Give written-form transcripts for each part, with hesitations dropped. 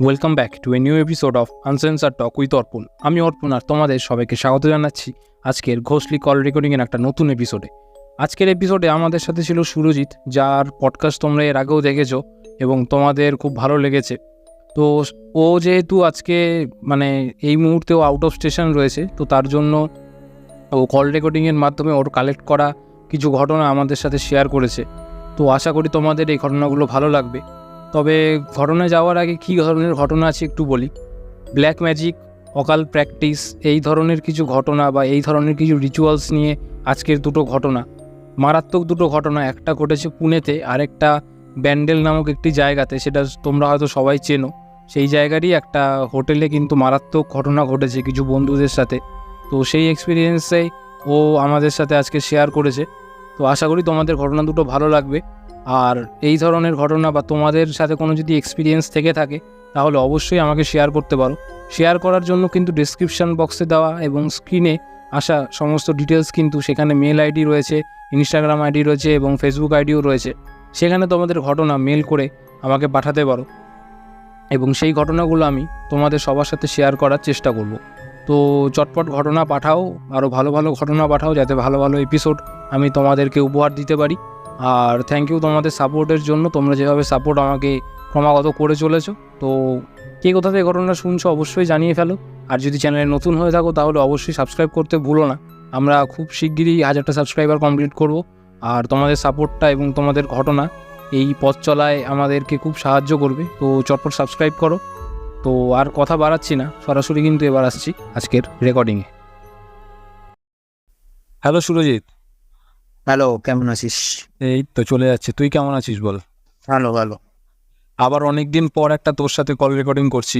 Welcome back to a new episode of uncensored talk with Arpan. আমি অর্পণ আর তোমাদের সবাইকে স্বাগত জানাচ্ছি আজকের ঘোষলি কল রেকর্ডিংয়ের একটা নতুন এপিসোডে। আজকের এপিসোডে আমাদের সাথে ছিল সুরজিৎ, যার পডকাস্ট তোমরা এর আগেও দেখেছো এবং তোমাদের খুব ভালো লেগেছে। তো ও যেহেতু আজকে এই মুহূর্তেও আউট অফ স্টেশন রয়েছে, তো তার জন্য ও কল রেকর্ডিংয়ের মাধ্যমে ওর কালেক্ট করা কিছু ঘটনা আমাদের সাথে শেয়ার করেছে। তো আশা করি তোমাদের এই ঘটনাগুলো ভালো লাগবে। তবে ঘটনায় যাওয়ার আগে কী ধরনের ঘটনা আছে একটু বলি। ব্ল্যাক ম্যাজিক, অকাল প্র্যাকটিস, এই ধরনের কিছু ঘটনা বা এই ধরনের কিছু রিচুয়ালস নিয়ে আজকের দুটো ঘটনা, মারাত্মক দুটো ঘটনা। একটা ঘটেছে পুনেতে, আরেকটা ব্যান্ডেল নামক একটি জায়গাতে, সেটা তোমরা হয়তো সবাই চেনো। সেই জায়গারই একটা হোটেলে কিন্তু মারাত্মক ঘটনা ঘটেছে কিছু বন্ধুদের সাথে। তো সেই এক্সপিরিয়েন্সেই ও আমাদের সাথে আজকে শেয়ার করেছে। তো আশা করি তোমাদের ঘটনা দুটো ভালো লাগবে। আর এই ধরনের ঘটনা বা তোমাদের সাথে কোনো যদি এক্সপিরিয়েন্স থেকে থাকে তাহলে অবশ্যই আমাকে শেয়ার করতে পারো। শেয়ার করার জন্য কিন্তু ডেসক্রিপশান বক্সে দেওয়া এবং স্ক্রিনে আসা সমস্ত ডিটেলস কিন্তু সেখানে মেল আইডি রয়েছে, ইনস্টাগ্রাম আইডি রয়েছে এবং ফেসবুক আইডিও রয়েছে। সেখানে তোমাদের ঘটনা মেল করে আমাকে পাঠাতে পারো এবং সেই ঘটনাগুলো আমি তোমাদের সবার সাথে শেয়ার করার চেষ্টা করব। তো চটপট ঘটনা পাঠাও, আরও ভালো ভালো ঘটনা পাঠাও, যাতে ভালো ভালো এপিসোড আমি তোমাদেরকে উপহার দিতে পারি। আর থ্যাংক ইউ তোমাদের সাপোর্টের জন্য। তোমরা যেভাবে সাপোর্ট আমাকে ক্রমাগত করে চলেছো। তো কে কোথা থেকে ঘটনা শুনছো অবশ্যই জানিয়ে ফেলো। আর যদি চ্যানেলে নতুন হয়ে থাকো তাহলে অবশ্যই সাবস্ক্রাইব করতে ভুলো না। আমরা খুব শিগগিরই 1000টা সাবস্ক্রাইবার কমপ্লিট করব। আর তোমাদের সাপোর্টটা এবং তোমাদের ঘটনা এই পথ চলায় আমাদেরকে খুব সাহায্য করবে। তো চটপট সাবস্ক্রাইব করো। তো আর কথা বাড়াচ্ছি না, সরাসরি কিন্তু এবার আসছি আজকের রেকর্ডিংয়ে। হ্যালো সুরজিৎ। হ্যালো, কেমন আছিস? এই তো চলে যাচ্ছে, তুই কেমন আছিস বল? ভালো ভালো। আবার অনেকদিন পর একটা তোর সাথে কল রেকর্ডিং করছি।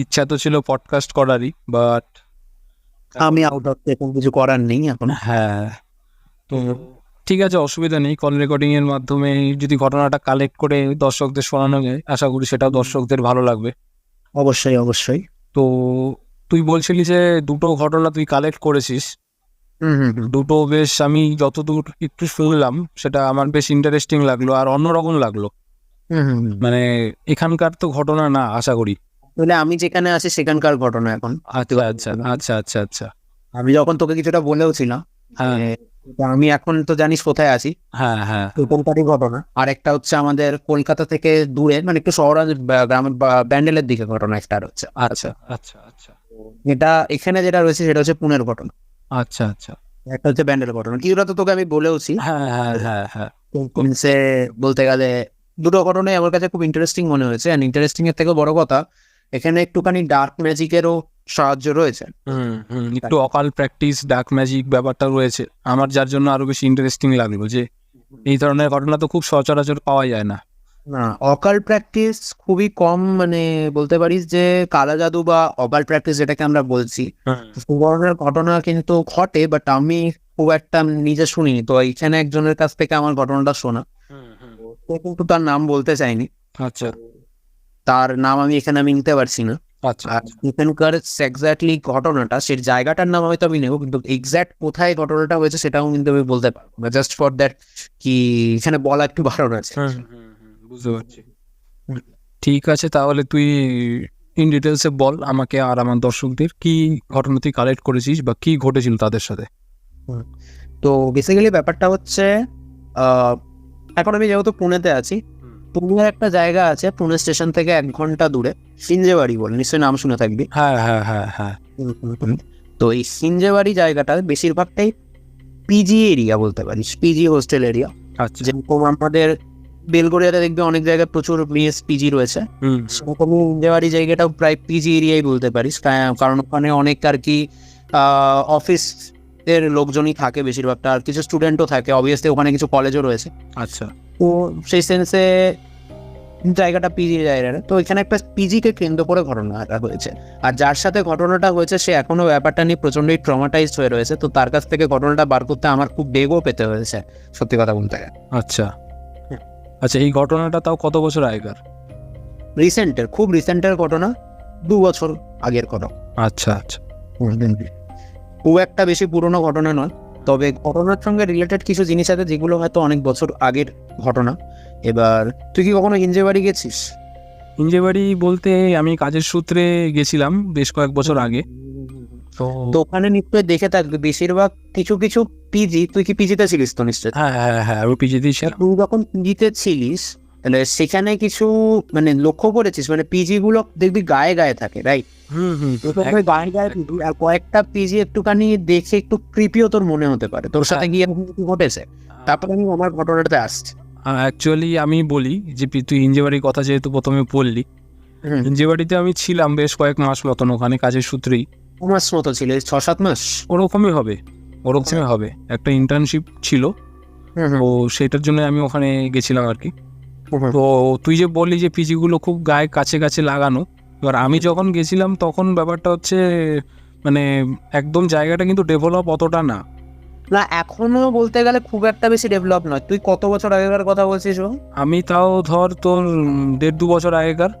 ইচ্ছা তো ছিল পডকাস্ট করারই, বাট আমি আউট অফ এখন কিছু করার নেই এখন। হ্যাঁ, তো ঠিক আছে, অসুবিধা নেই। কল রেকর্ডিং এর মাধ্যমে যদি ঘটনাটা কালেক্ট করে দর্শকদের শোনানো যায়, আশা করি সেটাও দর্শকদের ভালো লাগবে। অবশ্যই অবশ্যই। তো তুই বলছিলি যে দুটো ঘটনা তুই কালেক্ট করেছিস। দুটো বেশ, আমি যতদূর একটু শুনলাম সেটা আমার বেশ ইন্টারেস্টিং লাগলো আর অন্যরকম লাগলো। এখানকার তো ঘটনা না, আশা করি। তাহলে আমি যেখানে আছি সেখানকার ঘটনা এখন। আচ্ছা আচ্ছা আচ্ছা আচ্ছা আচ্ছা। আমি যখন তোকে কিছুটা বলেওছিলাম, হ্যাঁ, আমি এখন তো জানিস কোথায় আছি। হ্যাঁ হ্যাঁ, ওখানকারই ঘটনা। আর একটা হচ্ছে আমাদের কলকাতা থেকে দূরে, একটু শহর গ্রামের ব্যান্ডেলের দিকে ঘটনা একটা হচ্ছে। আচ্ছা আচ্ছা আচ্ছা এটা এখানে যেটা রয়েছে সেটা হচ্ছে পুনের ঘটনা। আচ্ছা আচ্ছা। একটা হচ্ছে ব্যান্ডেলের ঘটনা, কিছুটা তো তোকে আমি বলেওছি। হ্যাঁ হ্যাঁ হ্যাঁ হ্যাঁ। সে বলতে গেলে দুটো ঘটনাই আমার কাছে খুব ইন্টারেস্টিং মনে হয়েছে। অ্যান্ড ইন্টারেস্টিং এর থেকে বড় কথা, এখানে একটুখানি ডার্ক ম্যাজিকেরও সাহায্য রয়েছে। একটু অকাল প্র্যাকটিস, ডার্ক ম্যাজিক ব্যাপারটা রয়েছে আমার, যার জন্য আরো বেশি ইন্টারেস্টিং লাগলো যে এই ধরনের ঘটনা তো খুব সচরাচর পাওয়া যায় না। না, অকাল প্র্যাকটিস খুবই কম, বলতে পারিস যে কালা জাদু বা অকাল প্র্যাকটিস যেটাকে আমরা বলছি, সে ধরনের ঘটনা কিন্তু ঘটে, বাট আমি খুব একটা নিজে শুনিনি। তো এখানে একজনের কাছ থেকে আমার ঘটনাটা শোনা, সে কিন্তু তার নাম বলতে চাইনি। আচ্ছা, তার নাম আমি এখানে নিতে পারছি না। আচ্ছা আর এখানকার এক্স্যাক্টলি ঘটনাটা, সেই জায়গাটার নাম হয়তো আমি নেবো, কিন্তু এক্স্যাক্ট কোথায় ঘটনাটা হয়েছে সেটাও কিন্তু আমি বলতে পারবো না। জাস্ট ফর দ্যাট কি এখানে বলা একটু বারণ আছে। বুঝতে পারছি। ঠিক আছে, তাহলে তুই ইন ডিটেলসে বল আমাকে আর আমার দর্শকদের কি ঘটনা তুই কালেক্ট করেছিস বা কি ঘটেছিল তাদের সাথে। তো বেসিক্যালি ব্যাপারটা হচ্ছে, এখন আমি যেহেতু পুনেতে আছি, পুনের একটা জায়গা আছে পুনে স্টেশন থেকে 1 ঘন্টা দূরে, সিঞ্জেবাড়ি বলে, নিশ্চয়ই নাম শুনে থাকবি। হ্যাঁ হ্যাঁ হ্যাঁ হ্যাঁ। তো এই সিঞ্জেবাড়ি জায়গাটা বেশিরভাগটাই পিজি এরিয়া বলতে পারিস, পিজি হোস্টেল এরিয়া। আচ্ছা, যেরকম আমাদের বেলগড়িয়াতে দেখবি অনেক জায়গায় প্রচুর মেস পিজি রয়েছে, সেরকমই সিঞ্জেবাড়ি জায়গাটাও প্রায় পিজি এরিয়াই বলতে পারিস। কারণ ওখানে অনেক আর কি অফিস এর লোকজনই থাকে বেশিরভাগটা, আর কিছু স্টুডেন্টও থাকে, অবভিয়াসলি ওখানে কিছু কলেজও রয়েছে। আচ্ছা, তো সেই সেন্সে জায়গাটা পিজি জায়গা। তো এখানে একটা পিজিকে কেন্দ্র করে ঘটনাটা হয়েছে, আর যার সাথে ঘটনাটা হয়েছে সে এখনো ব্যাপারটা নিয়ে প্রচন্ডই ট্রমাটাইজড হয়ে রয়েছে। তো তার কাছ থেকে ঘটনাটা বার করতে আমার খুব বেগও পেতে হয়েছে, সত্যি কথা বলতে গেলে। আচ্ছা আচ্ছা। এই ঘটনাটা তাও কত বছর আগেকার? রিসেন্টের, খুব রিসেন্টের ঘটনা, 2 বছর আগের কথা। আচ্ছা আচ্ছা। খুব একটা বেশি পুরনো ঘটনা নয়, তবে ঘটনার সঙ্গে রিলেটেড কিছু জিনিস আছে যেগুলো হয়তো অনেক বছর আগের ঘটনা। এবার তুই কি কখনো হিঞ্জেবাড়ি গেছিস? ইঞ্জেবাড়ি বলতে আমি কাজের সূত্রে গেছিলাম বেশ কয়েক বছর আগে। তো তো ওখানে নিশ্চয়ই দেখে থাকবে বেশিরভাগ কিছু কিছু পিজি, তুই কি পিজিতে ছিলিস তো নিশ্চয়ই? হ্যাঁ হ্যাঁ হ্যাঁ, আমি পিজিতেই ছিলাম। তুই যখন পিজিতে ছিলিস তাহলে সেখানে কিছু মানে লক্ষ্য করেছিস, মানে পিজি গুলো দেখবি গায়ে গায়ে থাকে, রাইট? হুম হুম গায়ে গায়ে পিজি, আর কয়েকটা পিজি একটুখানি দেখে একটু ক্রিপিও তোর মনে হতে পারে, তোর সাথে গিয়ে এরকম কিছু ঘটেছে? তারপরে আমি আমার ঘটনাটাতে আসছি। অ্যাকচুয়ালি আমি বলি যে তুই ইঞ্জেবাড়ির কথা যেহেতু প্রথমে বললি, ইঞ্জেবাড়িতে আমি ছিলাম বেশ কয়েক মাস মতন ওখানে কাজের সূত্রেই। 2 মাস মতো ছিল, 6-7 মাস। ওরকমই হবে, ওরকমই হবে। একটা ইন্টার্নশিপ ছিল, তো সেটার জন্য আমি ওখানে গেছিলাম আর কি। তো তুই যে বললি যে পিজিগুলো খুব গায়ে কাছে কাছে লাগানো, এবার আমি যখন গেছিলাম তখন ব্যাপারটা হচ্ছে মানে একদম জায়গাটা কিন্তু ডেভেলপ অতটা না। না, এখনো বলতে গেলে খুব একটা বেশি ডেভেলপ নয়। তুই কত বছর আগেকার কথা বলছিস? আমি তাও ধর তোর 1.5-2 বছর আগেকার।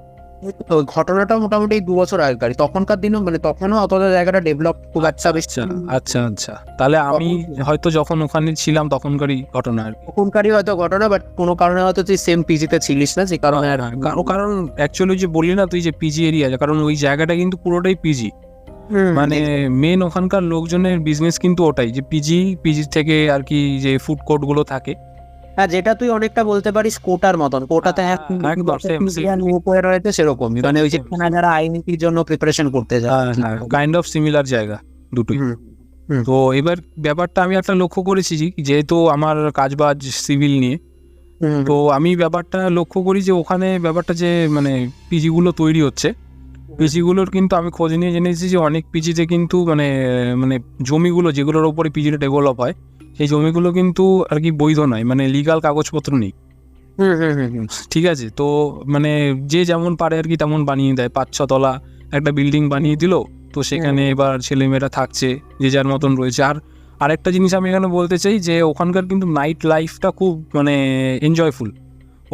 তো ঘটনাটা মোটামুটি 2 বছর আগেকার, তখনকার দিনও মানে তখনও অতটা জায়গাটা ডেভেলপ খুব একটা বেশি। আচ্ছা আচ্ছা আচ্ছা, তাহলে আমি হয়তো যখন ওখানে ছিলাম তখনকারই ঘটনা আর কি। তখনকারই হয়তো ঘটনা, বাট কোনো কারণে হয়তো তুই সেম পিজিতে ছিলিস না, যে কারণে আর কারণ অ্যাকচুয়ালি যে বললি না তুই যে পিজি এরিয়া, কারণ ওই জায়গাটা কিন্তু পুরোটাই পিজি, মানে মেন ওখানকার লোকজনের বিজনেস কিন্তু ওটাই, যে পিজি থেকে আর কি যে ফুড কোর্ট গুলো থাকে। হ্যাঁ, যেটা তুই অনেকটা বলতে পারিস কোটার মতন। কোটাতে একদম উপরে রয়েছে সেরকমই, মানে ওই যে যারা আইনির জন্য প্রিপারেশন করতে যায়, কাইন্ড অফ সিমিলার জায়গা দুটোই। তো এবার ব্যাপারটা আমি একটা লক্ষ্য করেছি যেহেতু আমার কাজবাজ সিভিল নিয়ে, তো আমি ব্যাপারটা লক্ষ্য করি যে ওখানে ব্যাপারটা যে মানে পিজিগুলো তৈরি হচ্ছে, পিজিগুলোর কিন্তু আমি খোঁজ নিয়ে জেনেছি যে অনেক পিজিতে কিন্তু মানে মানে জমিগুলো যেগুলোর ওপরে পিজিটা ডেভেলপ হয় সেই জমিগুলো কিন্তু আর কি বৈধ নয়, মানে লিগাল কাগজপত্র নেই। ঠিক আছে, তো মানে যে যেমন পারে আর কি তেমন বানিয়ে দেয়, 5-6 তলা একটা বিল্ডিং বানিয়ে দিল, তো সেখানে এবার ছেলেমেয়েরা থাকছে যে যার মতন রয়েছে। আর আরেকটা জিনিস আমি এখানে বলতে চাই যে ওখানকার কিন্তু নাইট লাইফটা খুব মানে এনজয়ফুল।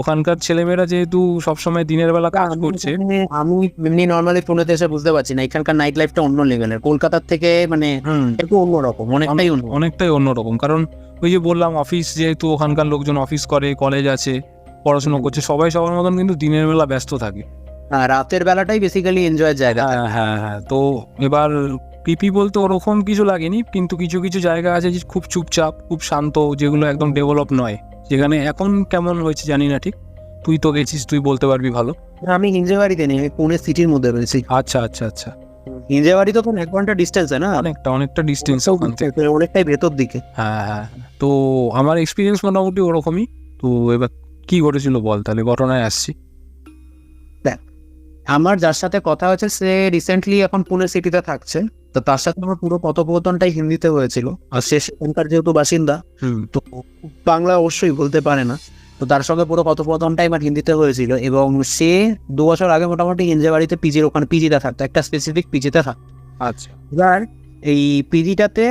ওখানকার ছেলেমেয়েরা যেহেতু সবসময় দিনের বেলা কাজ করছে। আমি এমনি নর্মালি পুনেতে এসে বুঝতে পারছি না, এখানকার নাইট লাইফটা অন্য লেভেলের, কলকাতার থেকে মানে একটু অন্যরকম, অনেকটাই অন্যরকম। কারণ ওই যে বললাম অফিস, যেহেতু ওখানকার লোকজন অফিস করে, কলেজ আছে, পড়াশোনা করছে, সবাই সবার মতন কিন্তু দিনের বেলা ব্যস্ত থাকে। রাতের বেলাটাই বেসিক্যালি এনজয়ের জায়গা। হ্যাঁ হ্যাঁ, তো এবার পিপি বলতে ওরকম কিছু লাগেনি, কিন্তু কিছু কিছু জায়গা আছে যে খুব চুপচাপ, খুব শান্ত, যেগুলো একদম ডেভেলপ নয়। যেখানে এখন কেমন হয়েছে জানি না ঠিক, তুই তো গেছিস, তুই বলতে পারবি ভালো। আমি হিঞ্জেবাড়িতে নেই, আমি পুনে সিটির মধ্যে রয়েছি। আচ্ছা আচ্ছা আচ্ছা, হিঞ্জেবাড়ি তো 1 ঘন্টা ডিস্টেন্সে না? অনেকটা ডিস্টেন্স ওখান থেকে, অনেকটাই ভেতর দিকে। হ্যাঁ হ্যাঁ। তো আমার এক্সপিরিয়েন্স মোটামুটি ওরকমই। তো এবার কি ঘটেছিল বল, তাহলে ঘটনায় আসছি। দেখ, আমার যার সাথে কথা হয়েছে সে রিসেন্টলি এখন পুনে সিটিতে থাকছে, তো তার সাথে আমার পুরো কথোপকথনটাই হিন্দিতে হয়েছিল। আর সে সেখানকার যেহেতু বাসিন্দা, তো বাংলা অবশ্যই বলতে পারে না, তো তার সঙ্গে পুরো কথোপকথনটাই আমার হিন্দিতে হয়েছিল। এবং সে 2 বছর আগে মোটামুটি হিঞ্জেবাড়িতে পিজির ওখানে পিজিতে থাকতো, একটা স্পেসিফিক পিজিতে থাকতো। আচ্ছা, এবার এই পিজিটাতে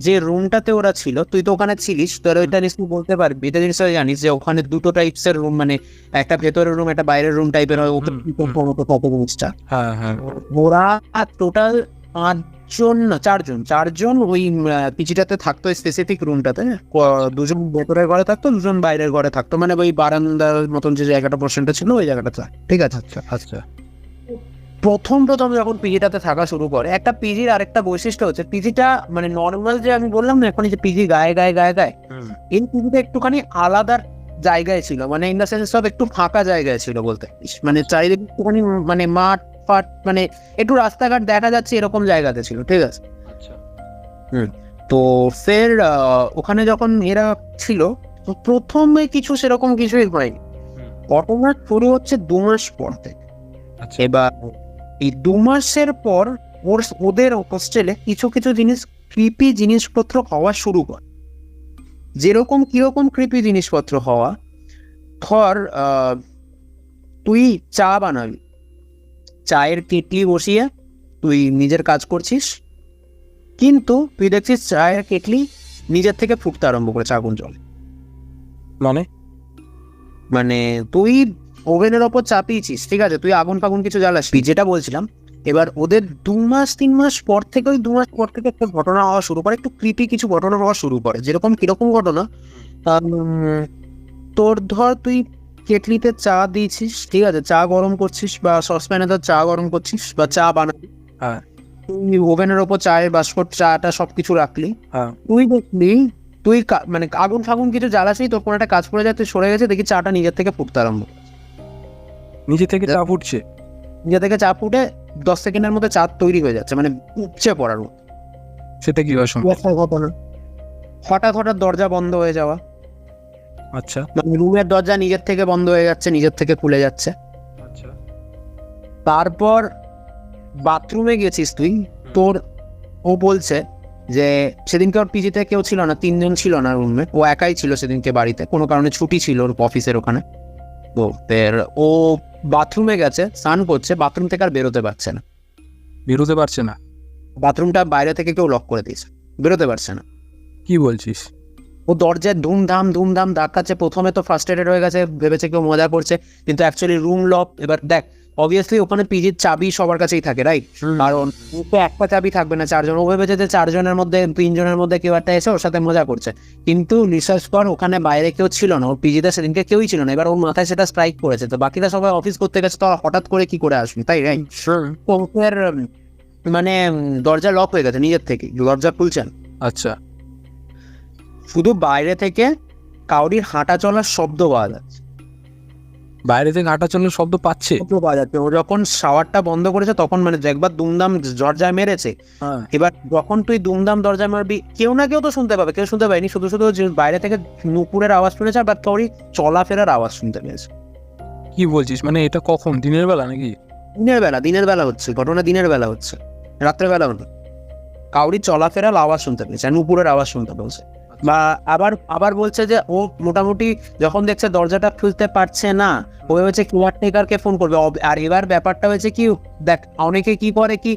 যে রুমটাতে ওরা ছিল, তুই তো ওখানে ছিলিস, তোর ওইটা নিশ্চয়ই বলতে পারবি, এটা জিনিসটা জানিস যে ওখানে 2 টাইপসের রুম, মানে একটা ভেতরের রুম, একটা বাইরের রুম টাইপের হয়, ওপেন জিনিসটা। হ্যাঁ হ্যাঁ, ওরা টোটাল 4জন ওই পিজিটাতে থাকতো, স্পেসিফিক রুমটাতে। 2জন ভেতরের ঘরে থাকতো, 2জন বাইরের ঘরে থাকতো, মানে ওই বারান্দার মতন যে জায়গাটা পোর্শনটা ছিল ওই জায়গাটা, ঠিক আছে? আচ্ছা আচ্ছা। প্রথম যখন পিজিটাতে থাকা শুরু করে, একটা পিজির আরেকটা বৈশিষ্ট্য হচ্ছে, পিজিটা মানে নর্মাল যে আমি বললাম না এখন যে পিজি গায়ে গায়ে গায়ে গায়ে, এই পিজিটা একটুখানি আলাদা জায়গায় ছিল, মানে ইন দা সেন্স সব একটু ফাঁকা জায়গায় ছিল বলতে পারিস, মানে চারিদিকে একটুখানি মানে মাঠ ফাট, মানে একটু রাস্তাঘাট দেখা যাচ্ছে এরকম জায়গাতে ছিল, ঠিক আছে? আচ্ছা, তো ফের ওখানে যখন এরা ছিল, তো প্রথমে কিছু সেরকম কিছুই হয়নি। ঘটনা শুরু হচ্ছে 2 মাস পর থেকে। এবার এই 2 মাসের পর ওদের হোস্টেলে কিছু কিছু জিনিস, ক্রিপি জিনিসপত্র হওয়া শুরু করে। কিরকম ক্রিপি জিনিসপত্র হওয়া, ধর তুই চা বানাবি, চায়ের কেটলি বসিয়ে তুই নিজের কাজ করছিস, কিন্তু তুই দেখছিস চায়ের কেটলি নিজের থেকে ফুটতে আরম্ভ করেছে আগুন জলে। মানে তুই ওভেনের ওপর চাপিয়েছিস, ঠিক আছে, তুই আগুন ফাগুন কিছু জ্বালাসনি, যেটা বলছিলাম। এবার ওদের 2-3 মাস পর থেকে, ওই 2 মাস পর থেকে একটা ঘটনা হওয়া শুরু করে, একটু ক্রিপি কিছু ঘটনা হওয়া শুরু করে। কিরকম ঘটনা, তোর ধর তুই কেটলিতে চা দিয়েছিস, ঠিক আছে, চা গরম করছিস বা সসপ্যানে তো চা গরম করছিস বা চা বানাবি, হ্যাঁ তুই ওভেনের ওপর চায়ের বাস্কট চাটা সবকিছু রাখলি, হ্যাঁ তুই দেখলি তুই মানে আগুন ফাগুন কিছু জ্বালাসনি, তোর কোনো একটা কাজ পড়ে যায়, তুই সরে গেছে, দেখি চাটা নিজের থেকে ফুটতে আরম্ভ করে। নিজে থেকে চা ফুটছে? নিজে থেকে চা ফুটে 10 সেকেন্ডের মধ্যে চা তৈরি হয়ে যাচ্ছে, মানে উপচে পড়ার মতো। সেটা কি হয় সম্ভব? একটা ঘটনা, হঠাৎ হঠাৎ দরজা বন্ধ হয়ে যাওয়া, আচ্ছা মানে রুমের দরজা নিজের থেকে বন্ধ হয়ে যাচ্ছে, নিজের থেকে খুলে যাচ্ছে। আচ্ছা তারপর বাথরুমে গেছিস তুই, তোর ও বলছে যে সেদিনকে ওর পিজিতে কেউ ছিল না, 3 জন ছিল না রুমে, ও একাই ছিল সেদিনকে বাড়িতে, কোনো কারণে ছুটি ছিল ওর অফিসের ওখানে। তো ও বাথরুমে গেছে, স্নান করছে, বাথরুম থেকে আর বেরোতে পারছে না, বেরোতে পারছে না? বাথরুমটা বাইরে থেকে কেউ লক করে দিয়েছে, বেরোতে পারছে না। কি বলছিস? ও দরজায় ধুমধাম ধাক্কাচ্ছে, প্রথমে তো ফার্স্টেডেড হয়ে গেছে, ভেবেছে কেউ মজা করছে, কিন্তু অ্যাকচুয়ালি রুম লক। এবার দেখ, অবভিয়াসলি ওখানে পিজির চাবি সবার কাছেই থাকে, রাইট? কারণ তো একটা চাবি থাকবে না, 4 জন। ও ভেবেছে যে 4 জনের মধ্যে 3 জনের মধ্যে কেউ একটা এসে ওর সাথে মজা করছে, কিন্তু রিসার্চ কর ওখানে বাইরে কেউ ছিল না, ওর পিজিতে সেদিনকে কেউই ছিল না। এবার ওর মাথায় সেটা স্ট্রাইক করেছে, তো বাকিরা সবাই অফিস করতে গেছে, তো হঠাৎ করে কি করে আসবি, তাই রাইট? ওর মানে দরজা লক হয়ে গেছে নিজের থেকে, দরজা খুলছেন। আচ্ছা, শুধু বাইরে থেকে কাউরির হাঁটা চলার শব্দ পাওয়া যাচ্ছে, বাইরে থেকে হাঁটা চলার শব্দ পাচ্ছে? পাওয়া যাচ্ছে। ও যখন শাওয়ারটা বন্ধ করেছে তখন মানে একবার দুমদাম দরজায় মেরেছে, হ্যাঁ এবার যখন তুই দুমদাম দরজায় মারবি, কেউ না কেউ তো শুনতে পাবে, কেউ শুনতে পায়নি, শুধু শুধু যে বাইরে থেকে নুপুরের আওয়াজ শুনেছে আর কাউরি চলাফেরার আওয়াজ শুনতে পেয়েছে। কি বলছিস? মানে এটা কখন, দিনের বেলা নাকি? দিনের বেলা হচ্ছে ঘটনা, দিনের বেলা হচ্ছে, রাত্রেবেলা হলো। কাউরি চলাফেরার আওয়াজ শুনতে পেয়েছে, আর নুপুরের আওয়াজ শুনতে পেয়েছে। বা আবার বলছে যে ও মোটামুটি যখন দেখছে দরজাটা খুলতে পারছে না, ও হচ্ছে কেয়ারটেকারকে ফোন করবে। আর এবার ব্যাপারটা হয়েছে কি, দেখ অনেকে কি করে কি,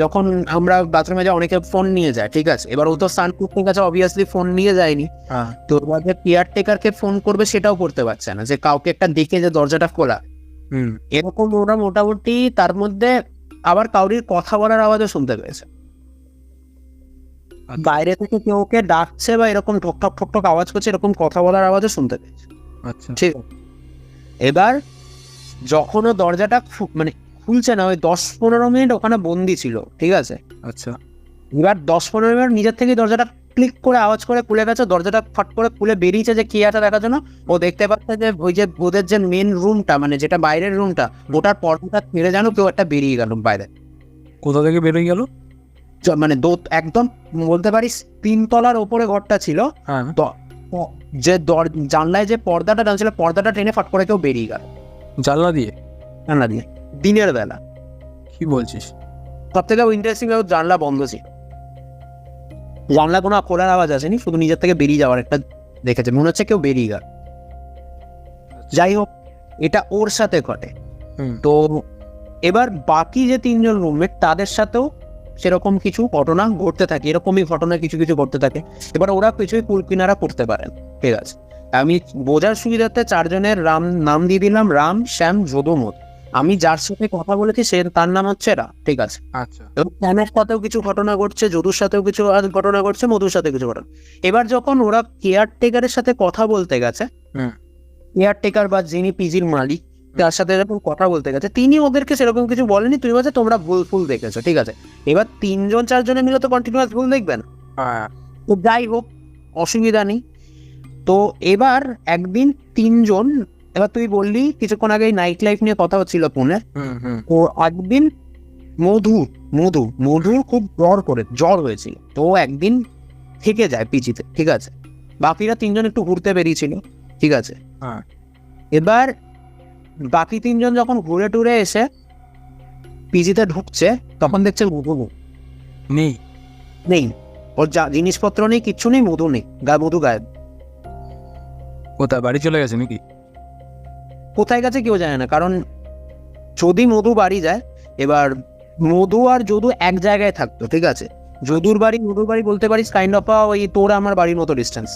যখন আমরা বাথরুমে যাই অনেকে ফোন নিয়ে যায়, ঠিক আছে, এবার ও তো স্নান করতে গেছে, অবভিয়াসলি ফোন নিয়ে যায়নি। হ্যাঁ তো এবার যে কেয়ারটেকারকে ফোন করবে সেটাও করতে পারছে না, যে কাউকে একটা দেখে যে দরজাটা খোলা, হুম এরকম ওরা মোটামুটি। তার মধ্যে আবার কাউরির কথা বলার আওয়াজও শুনতে পেয়েছে, বাইরে থেকে কেউ ওকে ডাকছে বা এরকম ঠকঠক ঠকঠক আওয়াজ করছে, এরকম কথা বলার আওয়াজও শুনতে পেয়েছে। আচ্ছা ঠিক আছে, এবার যখন ও দরজাটা মানে খুলছে না, ওই 10-15 মিনিট ওখানে বন্দি ছিল, ঠিক আছে। আচ্ছা এবার 10-15 মিনিট নিজের থেকে দরজাটা ক্লিক করে আওয়াজ করে খুলে গেছে, দরজাটা ফট করে খুলে বেরিয়েছে যে কি আছে দেখার জন্য। ও দেখতে পাচ্ছে যে ওই যে ওদের যে মেন রুমটা, মানে যেটা বাইরের রুমটা, ওটার পর্দাটা ছেড়ে যেন কেউ একটা বেরিয়ে গেল বাইরে। কোথা থেকে বেরোয় গেল? মানে একদম বলতে পারিস 3 তলার ওপরে ঘরটা ছিল, হ্যাঁ যে জানলায় যে পর্দাটা টানছিল, পর্দাটা টেনে ফট করে কেউ বেরিয়ে গেল জানলা দিয়ে? জানলা দিয়ে, দিনের বেলা। কি বলছিস? সব থেকে ইন্টারেস্টিং জানলা বন্ধ ছিল, জানলা কোনো খোলার আওয়াজ আসেনি, শুধু নিজের থেকে বেরিয়ে যাওয়ার একটা দেখেছে, মনে হচ্ছে কেউ বেরিয়ে গেল। যাই হোক, এটা ওর সাথে ঘটে। হুম তো এবার বাকি যে 3 জন রুমমেট, তাদের সাথেও সেরকম কিছু ঘটনা ঘটতে থাকে, এরকমই ঘটনা কিছু কিছু ঘটতে থাকে। এবার ওরা কিছুই কুলকিনারা করতে পারেন, ঠিক আছে। আমি বোঝার সুবিধার্থে 4 জনের নাম দিয়ে দিলাম, রাম, শ্যাম, যদুমত। আমি যার সাথে কথা বলেছি তার নাম হচ্ছে রা, ঠিক আছে। আচ্ছা এবং শ্যামের সাথেও কিছু ঘটনা ঘটছে, যদুর সাথেও কিছু ঘটনা ঘটছে, মধুর সাথে কিছু ঘটনা। এবার যখন ওরা কেয়ারটেকারের সাথে কথা বলতে গেছে, হুম কেয়ারটেকার বা যিনি পিজির মালিক, তার সাথে যখন কথা বলতে গেছে, তিনি ওদেরকে সেরকম কিছু বলেনি, তুমি বলছে তোমরা ভুল দেখেছো, ঠিক আছে। এবার 3 জন 4 জনে মিলে তো কন্টিনিউয়াস ভুল দেখবেন, হ্যাঁ তো যাই হোক, অসুবিধা নেই। তো এবার একদিন 3 জন, এবার তুই বললি কিছুক্ষণ আগে নাইট লাইফ নিয়ে কথা হচ্ছিল ফোনে, হুম হুম তো একদিন মধুর খুব জ্বর হয়েছিল, তো একদিন থেকে যায় পিজিতে, ঠিক আছে। বাকিরা 3 জন একটু ঘুরতে বেরিয়েছিল, ঠিক আছে। হ্যাঁ এবার বাকি 3 জন যখন ঘুরে টুরে এসে পিজিতে ঢুকছে, তখন দেখছে মধু নেই, ওর জিনিসপত্র নেই, কিচ্ছু নেই, মধু নেই, মধু গায়েব। কোথায়, বাড়ি চলে গেছে নাকি? কোথায় গেছে কেউ জানে না, কারণ যদি মধু বাড়ি যায়, এবার মধু আর যদু এক জায়গায় থাকতো, ঠিক আছে। মধুর বাড়ি বলতে পারিস কাইন্ড অফ ওই তোর আমার বাড়ির মতো ডিস্টেন্স।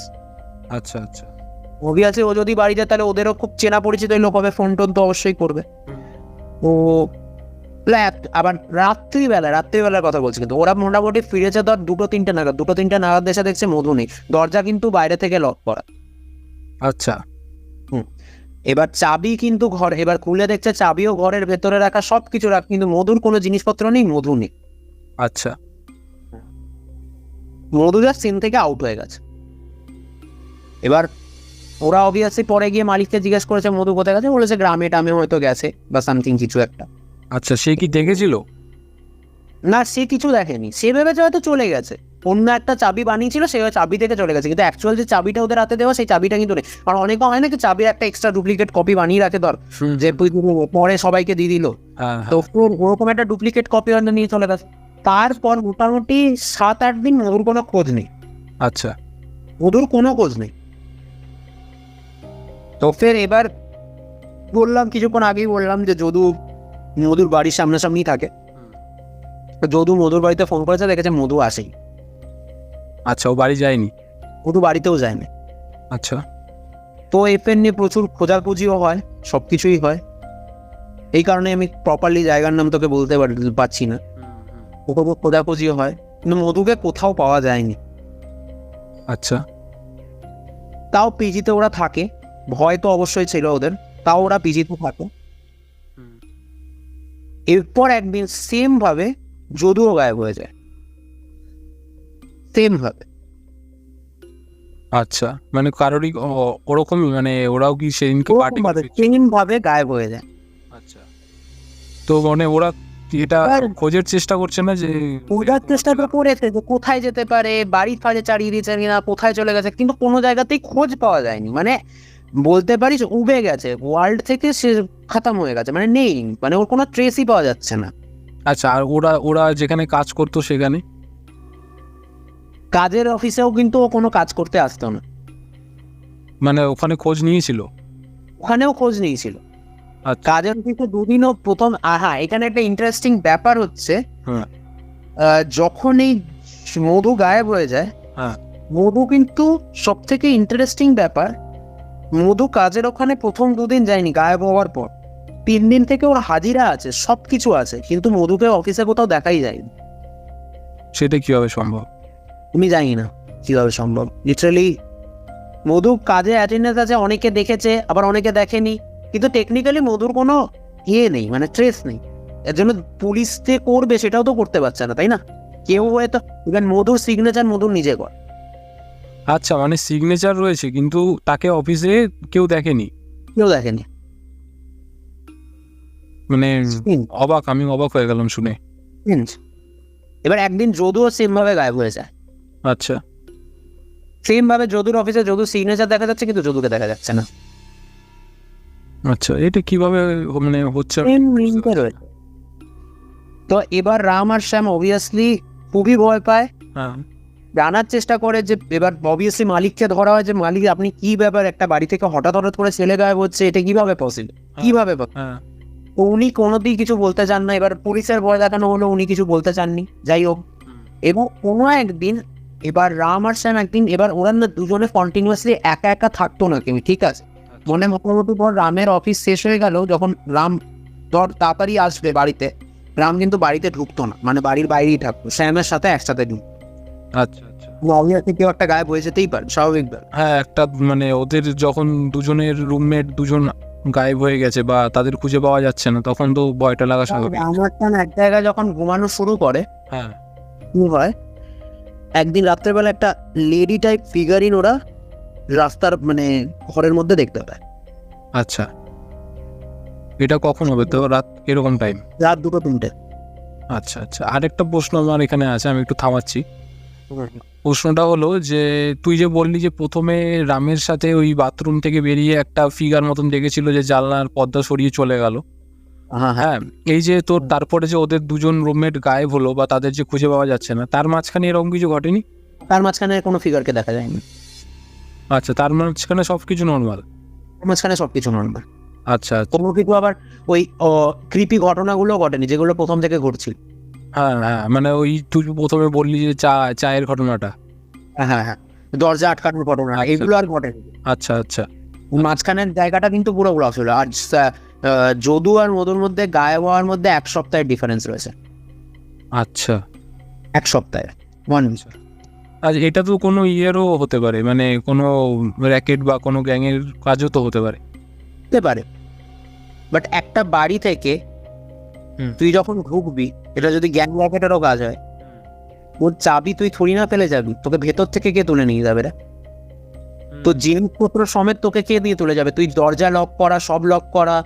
আচ্ছা আচ্ছা আছে, ও যদি বাড়ি যায় তাহলে ওদেরও খুব চেনা পরিচিত লোক হবে, ফোন টোন তো অবশ্যই করবে। তো আবার রাত্রিবেলার কথা বলছি, কিন্তু ওরা মোটামুটি ফিরেছে ধর 2-3 নাগাদ এসে দেখছে মধু নেই, দরজা কিন্তু বাইরে থেকে লক করা। আচ্ছা এবার চাবি কিন্তু ঘর, এবার খুলে দেখছে চাবিও ঘরের ভেতরে রাখা, সবকিছু রাখা, কিন্তু মধুর কোনো জিনিসপত্র নেই, মধু নেই। আচ্ছা, মধু যা সিন থেকে আউট হয়ে গেছে। এবার ওরা অবভিয়াসলি পরে গিয়ে মালিককে জিজ্ঞেস করেছে মধু কোথায় গেছে, বলেছে গ্রামে টামে হয়তো গেছে বা সামথিং কিছু একটা। আচ্ছা, সে কি দেখেছিল? না, সে কিছু দেখেনি, সে ভেবেছে হয়তো চলে গেছে, অন্য একটা চাবি বানিয়েছিল, সে চাবি থেকে চলে গেছে, কিন্তু অ্যাকচুয়াল যে চাবিটা ওদের হাতে দেওয়া সেই চাবিটা কিন্তু নেই। আর অনেকে হয় না কি চাবির একটা এক্সট্রা ডুপ্লিকেট কপি বানিয়ে রাখে ধর, যে পরে সবাইকে দিয়ে দিল, তো ওরকম একটা ডুপ্লিকেট কপি নিয়ে চলে গেছে। তারপর মোটামুটি 7-8 দিন মধুর কোনো খোঁজ নেই। আচ্ছা, মধুর কোনো খোঁজ নেই। তো ফের এবার বললাম, কিছুক্ষণ আগেই বললাম যে যদু মধুর বাড়ির সামনাসামনি থাকে, যদু মধুর বাড়িতে ফোন করেছে, দেখেছে মধু আসেই। আচ্ছা, ও বাড়ি যায়নি? মধু বাড়িতেও যায়নি। আচ্ছা, তো এফএন নিয়ে প্রচুর খোঁজাখুঁজিও হয়, সব কিছুই হয়। এই কারণে আমি প্রপারলি জায়গার নাম তোকে বলতে পারছি না। ওকে খোঁজাখুঁজিও হয়, কিন্তু মধুকে কোথাও পাওয়া যায়নি। আচ্ছা, তাও পিজিতে ওরা থাকে, ভয় তো অবশ্যই ছিল ওদের, তাও ওরা পিজিতে থাকে। এরপর একদিন সেম ভাবে যদুও গায়েব হয়ে যায়, সেম ভাবে। আচ্ছা, মানে কারোরই ওরকমই, মানে ওরাও কি সেদিনকে পার্টি সেম ভাবে গায়েব হয়ে যায়। আচ্ছা, তো মানে ওরা এটা খোঁজের চেষ্টা করছে না, যে খোঁজার চেষ্টা তো করেছে যে কোথায় যেতে পারে, বাড়ির ফাঁড়ে চালিয়ে দিয়েছে কিনা, কোথায় চলে গেছে, কিন্তু কোনো জায়গাতেই খোঁজ পাওয়া যায়নি। মানে বলতে পারিস উবে গেছে, ওয়ার্ল্ড থেকে সে খতম হয়ে গেছে, মানে নেই, মানে ওর কোনো ট্রেসই পাওয়া যাচ্ছে না। আচ্ছা, আর ওরা ওরা যেখানে কাজ করতো সেখানে? কাজের অফিসেও কিন্তু ও কোনো কাজ করতে আসতো না, মানে ওখানে খোঁজ নিয়েছিল? ওখানেও খোঁজ নিয়েছিল। আচ্ছা, কাজের অফিসে দুদিনও প্রথম, হ্যাঁ এখানে একটা ইন্টারেস্টিং ব্যাপার হচ্ছে, হ্যাঁ, যখন এই মধু গায়েব হয়ে যায়, হ্যাঁ, মধু কিন্তু সব থেকে ইন্টারেস্টিং ব্যাপার, মধু কাজের ওখানে প্রথম 2 দিন যায়নি গায়েব হওয়ার পর, 3 দিন থেকে ওর হাজিরা আছে, সবকিছু আছে, কিন্তু মধুকে অফিসে কোথাও দেখাই যায়নি। সেটা কিভাবে সম্ভব? আমি জানি না কিভাবে সম্ভব। লিটারালি মধু কাজে অ্যাটেন্ডেন্স আছে, অনেকে দেখেছে আবার অনেকে দেখেনি, কিন্তু টেকনিক্যালি মধুর কোনো নেই, মানে ট্রেস নেই। এর জন্য পুলিশ যে করবে সেটাও তো করতে পারছে না, তাই না? কেউ হয়তো ইভেন মধুর সিগনেচার মধুর নিজে কর। আচ্ছা, মানে সিগনেচার রয়েছে কিন্তু তাকে অফিসে কেউ দেখেনি? কেউ দেখেনি। মানে আমি অবাক হয়ে গেলাম শুনে। এবার একদিন যদুও সেম ভাবে গায়েব হয়ে যায়। আচ্ছা, সেম ভাবে যদুর অফিসে যদুর সিগনেচার দেখা যাচ্ছে, কিন্তু যদুকে দেখা যাচ্ছে না। আচ্ছা, এটা কিভাবে মানে হচ্ছে? তো এবার রাম আর শ্যাম অবভিয়াসলি খুবই ভয় পায়, হ্যাঁ, জানার চেষ্টা করে যে, এবার অবভিয়াসলি মালিককে ধরা হয় যে মালিক আপনি কি ব্যাপার, একটা বাড়ি থেকে হঠাৎ হঠাৎ করে ছেলে গায়েব হচ্ছে, এটা কিভাবে পসিবল, কিভাবে? হ্যাঁ, তো উনি কোনোদিন কিছু বলতে চান না। এবার পুলিশের ভয় দেখানো হলো, উনি কিছু বলতে চাননি, যাই হোক। এবং কোনো একদিন এবার রাম আর শ্যাম একদিন, এবার ওরা না দুজনে কন্টিনিউয়াসলি একা একা থাকতো না কেউ, ঠিক আছে? মনে মোটামুটি পর রামের অফিস শেষ হয়ে গেল, যখন রাম ধর তাড়াতাড়ি আসবে বাড়িতে, রাম কিন্তু বাড়িতে ঢুকতো না, মানে বাড়ির বাইরেই থাকতো, শ্যামের সাথে একসাথে ঢুকতো। আচ্ছা, আচ্ছা, অবভিয়াসলি কেউ একটা গায়েব হয়ে যেতেই পারে, স্বাভাবিক ব্যাপার। হ্যাঁ, একটা মানে ওদের যখন দুজনের রুমমেট দুজন গায়েব হয়ে গেছে বা তাদের খুঁজে পাওয়া যাচ্ছে না, তখন তো ভয়টা লাগা স্বাভাবিক। আমার এক জায়গায় যখন ঘুমানো শুরু করে, হ্যাঁ, কি হয়, একদিন রাত্রেবেলা একটা লেডি টাইপ ফিগারিন ওরা রাস্তার মানে ঘরের মধ্যে দেখতে পায়। আচ্ছা, এটা কখন হবে? তো রাত এরকম টাইম? রাত 2-3টে। আচ্ছা, আচ্ছা, আরেকটা প্রশ্ন আমার এখানে আছে, আমি একটু থামাচ্ছি। প্রশ্নটা হলো যে তুই যে বললি যে প্রথমে রামের সাথে ওই বাথরুম থেকে বেরিয়ে একটা ফিগার মতন দেখেছিল যে জানলার পর্দা সরিয়ে চলে গেল, হ্যাঁ, হ্যাঁ, এই যে তোর তারপরে যে ওদের দুজন রুমমেট গায়েব হলো বা তাদের যে খুঁজে পাওয়া যাচ্ছে না, তার মাঝখানে এরকম কিছু ঘটেনি? তার মাঝখানে কোনো ফিগারকে দেখা যায়নি। আচ্ছা, তার মাঝখানে সবকিছু নর্মাল? মাঝখানে সবকিছু নর্মাল। আচ্ছা, আচ্ছা, কোনো কিছু আবার ওই ক্রিপি ঘটনাগুলো ঘটেনি, যেগুলো প্রথম থেকে ঘটছিল। হ্যাঁ, হ্যাঁ, মানে ওই তুই প্রথমে বললি যে চায়ের ঘটনাটা। হ্যাঁ, হ্যাঁ, দরজা আটকানোর ঘটনা, এগুলো আর ঘটেনি। আচ্ছা, আচ্ছা, মাঝখানের জায়গাটা কিন্তু পুরো ব্লক ছিল। আর যদু আর মধুর মধ্যে গায়েব হওয়ার মধ্যে 1 সপ্তাহের ডিফারেন্স রয়েছে। আচ্ছা, 1 সপ্তাহে, 1 week। আচ্ছা, এটা তো কোনো ইয়েরও হতে পারে, মানে কোনো র্যাকেট বা কোনো গ্যাংয়ের কাজও তো হতে পারে। ঢুকতে পারে, বাট একটা বাড়ি থেকে তুই যখন ঢুকবি, এটা যদি গ্যাং র্যাকেটেরও কাজ হয়, ওর চাবি তুই থরি না ফেলে যাবি, তোকে ভেতর থেকে কে তুলে নিয়ে যাবে রে? তো জিনিসপত্র সমেত তোকে কে দিয়ে তুলে যাবে? তুই দরজা লক করা, সব লক করা,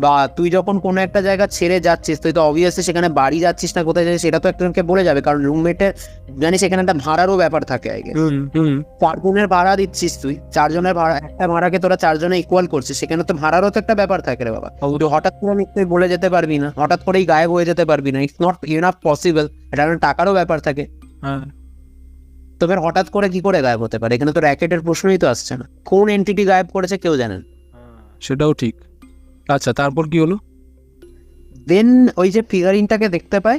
বা তুই যখন কোনো একটা জায়গা ছেড়ে যাচ্ছিস, তুই তো অবভিয়াসলি সেখানে বাড়ি যাচ্ছিস না কোথায় যাচ্ছিস সেটা তো একজনকে বলে যাবে, কারণ রুমমেটে জানিস এখানে একটা ভাড়ারও ব্যাপার থাকে আগে। 4 জনের ভাড়া দিচ্ছিস তুই, 4 জনের ভাড়া, একটা ভাড়াকে তোরা 4 জনে ইকুয়াল করছিস, সেখানে তো ভাড়ারও তো একটা ব্যাপার থাকে রে বাবা। তুই হঠাৎ করে নিশ্চয়ই বলে যেতে পারবি না, হঠাৎ করেই গায়েব হয়ে যেতে পারবি না, ইটস নট ইনাফ পসিবল। এটা টাকারও ব্যাপার থাকে। তবে হঠাৎ করে কি করে গায়েব হতে পারে? এখানে তো র্যাকেটের প্রশ্নই তো আসছে না। কোন এন্টিটি গায়েব করেছে কেউ জানেন। সেটাও ঠিক। আচ্ছা, তারপর কি হলো? দেন ওই যে ফিগারিনটাকে দেখতে পায়,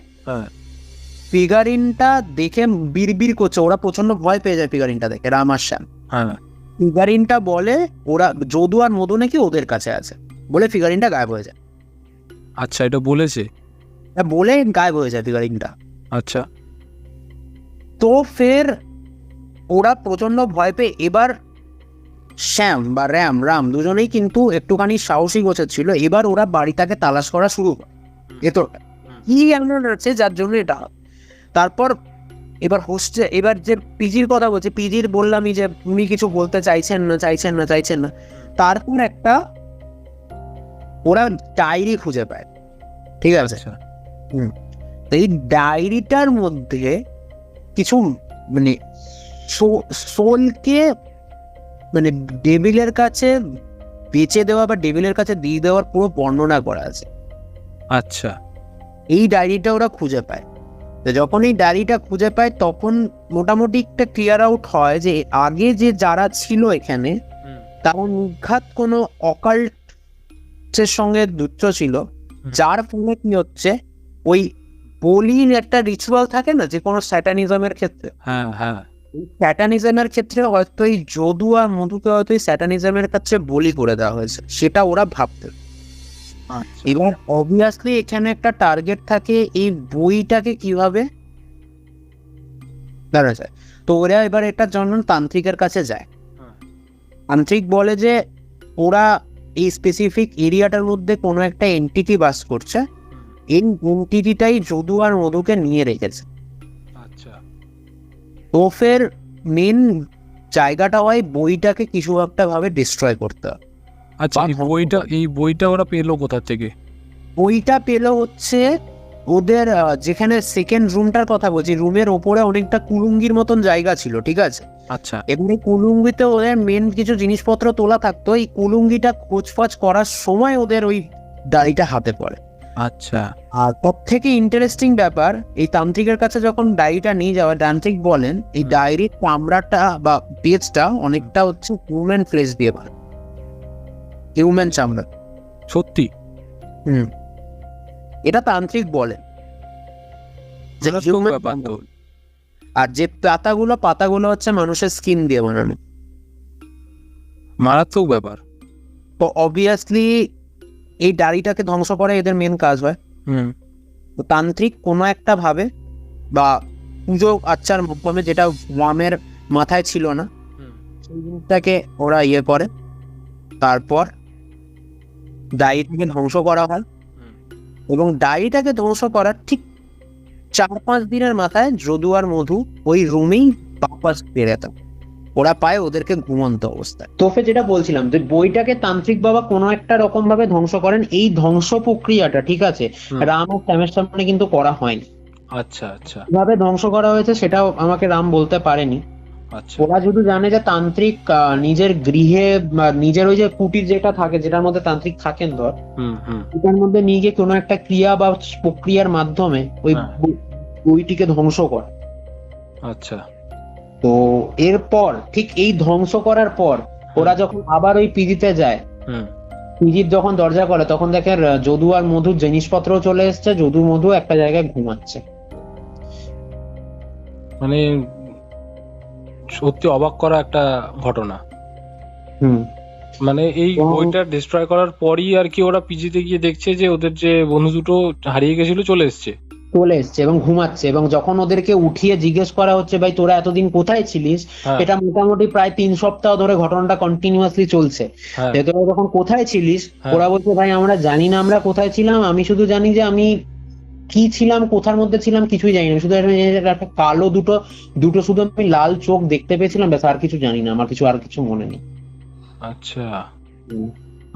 ফিগারিনটা দেখে বিড়বিড় করছে, ওরা প্রচন্ড ভয় পেয়ে যায় ফিগারিনটা দেখে, রাম আর শ্যাম। ফিগারিনটা বলে ওরা যদু আর মধু নাকি ওদের কাছে আছে, বলে ফিগারিনটা গায়েব হয়ে যায়। আচ্ছা, এটা বলেছে? বলে গায়েব হয়ে যায় ফিগারিনটা। আচ্ছা, তো ফের ওরা প্রচন্ড ভয় পেয়ে এবার শ্যাম বা রাম দুজনেই কিন্তু একটুখানি সাহসী গোছের ছিল। এবার ওরা বাড়িটাকে তালাশ করা শুরু করে, ভেতরটা কি এমন আছে যার জন্য এটা। তারপর এবার হোস্টে, এবার যে পিজির কথা বলছে, পিজির বললামই যে উনি কিছু বলতে চাইছেন না। তারপর একটা ওরা ডায়েরি খুঁজে পায়, ঠিক আছে? তো এই ডায়েরিটার মধ্যে কিছু মানে সোলকে মানে ডেভিলের কাছে বেচে দেওয়া বা ডেভিলের কাছে দিয়ে দেওয়ার পুরো বর্ণনা করা আছে। আচ্ছা, এই ডায়েরিটা ওরা খুঁজে পায়। তো যখন এই ডায়েরিটা খুঁজে পায় তখন মোটামুটি একটা ক্লিয়ার আউট হয় যে আগে যে যারা ছিল এখানে তারা নিঘাত কোনো অকাল্টের সঙ্গে যুক্ত ছিল, যার ফলে কি হচ্ছে ওই বলির একটা রিচুয়াল থাকে না যে কোনো স্যাটানিজমের ক্ষেত্রে, স্যাটানিজমের ক্ষেত্রে হয়তো এই যদু আর মধুকে হয়তো এই স্যাটানিজমের কাছে বলি করে দেওয়া হয়েছে, সেটা ওরা ভাবতে। এবার অবভিয়াসলি এখানে একটা টার্গেট থাকে, এই বইটাকে কিভাবে ধরা যায়। তো ওরা এবার এটার জন্য তান্ত্রিকের কাছে যায়। তান্ত্রিক বলে যে ওরা এই স্পেসিফিক এরিয়াটার মধ্যে কোনো একটা এন্টিটি বাস করছে, এই এন্টিটিটাই যদু আর মধুকে নিয়ে রেখেছে। আচ্ছা, তো ফের মেন জায়গাটা হয় বইটাকে কিছু একটা ভাবে ডিস্ট্রয় করতে হবে। আচ্ছা, এই বইটা ওরা পেলো কোথা থেকে? বইটা পেলো হচ্ছে ওদের যেখানে সেকেন্ড রুমটার কথা বলছি, রুমের ওপরে অনেকটা কুলুঙ্গির মতন জায়গা ছিল, ঠিক আছে? আচ্ছা, এবারে কুলুঙ্গিতে ওদের মেন কিছু জিনিসপত্র তোলা থাকতো, এই কুলুঙ্গিটা খোঁজফাজ করার সময় ওদের ওই ডায়েরিটা হাতে পড়ে। আচ্ছা, আর সব থেকে ইন্টারেস্টিং ব্যাপার, এই তান্ত্রিকের কাছে যখন ডায়েরিটা নিয়ে যাওয়া, তান্ত্রিক বলেন এই ডায়েরির চামড়াটা বা পেজটা অনেকটা হচ্ছে হিউম্যান ফ্লেশ দিয়ে বানানো, হিউম্যান চামড়া। সত্যি? এটা তান্ত্রিক বলেন যে ব্যাপার তো। আর যে পাতাগুলো হচ্ছে মানুষের স্কিন দিয়ে বানানো। মারাত্মক ব্যাপার। তো অবভিয়াসলি এই ডায়েরিটাকে ধ্বংস করা এদের মেন কাজ হয়। তো তান্ত্রিক কোনো একটা ভাবে বা পুজো আচ্চার মাধ্যমে, যেটা ওয়ামের মাথায় ছিল না, সেই জিনিসটাকে ওরা ইয়ে করে, তারপর ডায়েরিটাকে ধ্বংস করা হয়। এবং ডায়েরিটাকে ধ্বংস করার ঠিক 4-5 দিনের মাথায় যদু আর মধু ওই রুমেই বাপাস ফিরে যেত, ওরা পায় ওদেরকে ঘুমন্ত অবস্থায়। তোফে যেটা বলছিলাম যে বইটাকে তান্ত্রিক বাবা কোনো একটা রকম ভাবে ধ্বংস করেন, এই ধ্বংস প্রক্রিয়াটা, ঠিক আছে, রাম ও শ্যামের সামনে কিন্তু করা হয়নি। আচ্ছা, আচ্ছা, কিভাবে ধ্বংস করা হয়েছে সেটাও আমাকে রাম বলতে পারেনি। আচ্ছা, ওরা যদি জানে যে তান্ত্রিক নিজের গৃহে বা নিজের ওই যে কুটির যেটা থাকে, যেটার মধ্যে তান্ত্রিক থাকেন, ধর এটার মধ্যে নিয়ে গিয়ে কোনো একটা ক্রিয়া বা প্রক্রিয়ার মাধ্যমে ওই বইটিকে ধ্বংস করে। আচ্ছা, তো এরপর ঠিক এই ধ্বংস করার পর ওরা যখন আবার ওই পিজিতে যায়, পিজির যখন দরজা করে তখন দেখে যদু আর মধুর জিনিসপত্র চলে এসছে, যদু মধু একটা জায়গায় ঘুমাচ্ছে। মানে সত্যি অবাক করা একটা ঘটনা। মানে এই বইটা ডিস্ট্রয় করার পরই আর কি ওরা পিজিতে গিয়ে দেখছে যে ওদের যে বন্ধু দুটো হারিয়ে গেছিল চলে এসছে। চলে এসছে এবং ঘুমাচ্ছে, এবং যখন ওদেরকে উঠিয়ে জিজ্ঞেস করা হচ্ছে ভাই তোরা এতদিন কোথায় ছিলিস, হ্যাঁ এটা মোটামুটি প্রায় 3 সপ্তাহ ধরে ঘটনাটা কন্টিনিউয়াসলি চলছে, হ্যাঁ যে তোরা যখন কোথায় ছিলিস, হ্যাঁ। ওরা বলছে ভাই আমরা জানি না আমরা কোথায় ছিলাম, আমি শুধু জানি যে আমি কি ছিলাম, কোথার মধ্যে ছিলাম কিছুই জানি না, শুধু একটা জানি যে একটা কালো দুটো দুটো শুধু আমি লাল চোখ দেখতে পেয়েছিলাম, ব্যাস আর কিছু জানি না, আমার আর কিছু মনে নেই। আচ্ছা,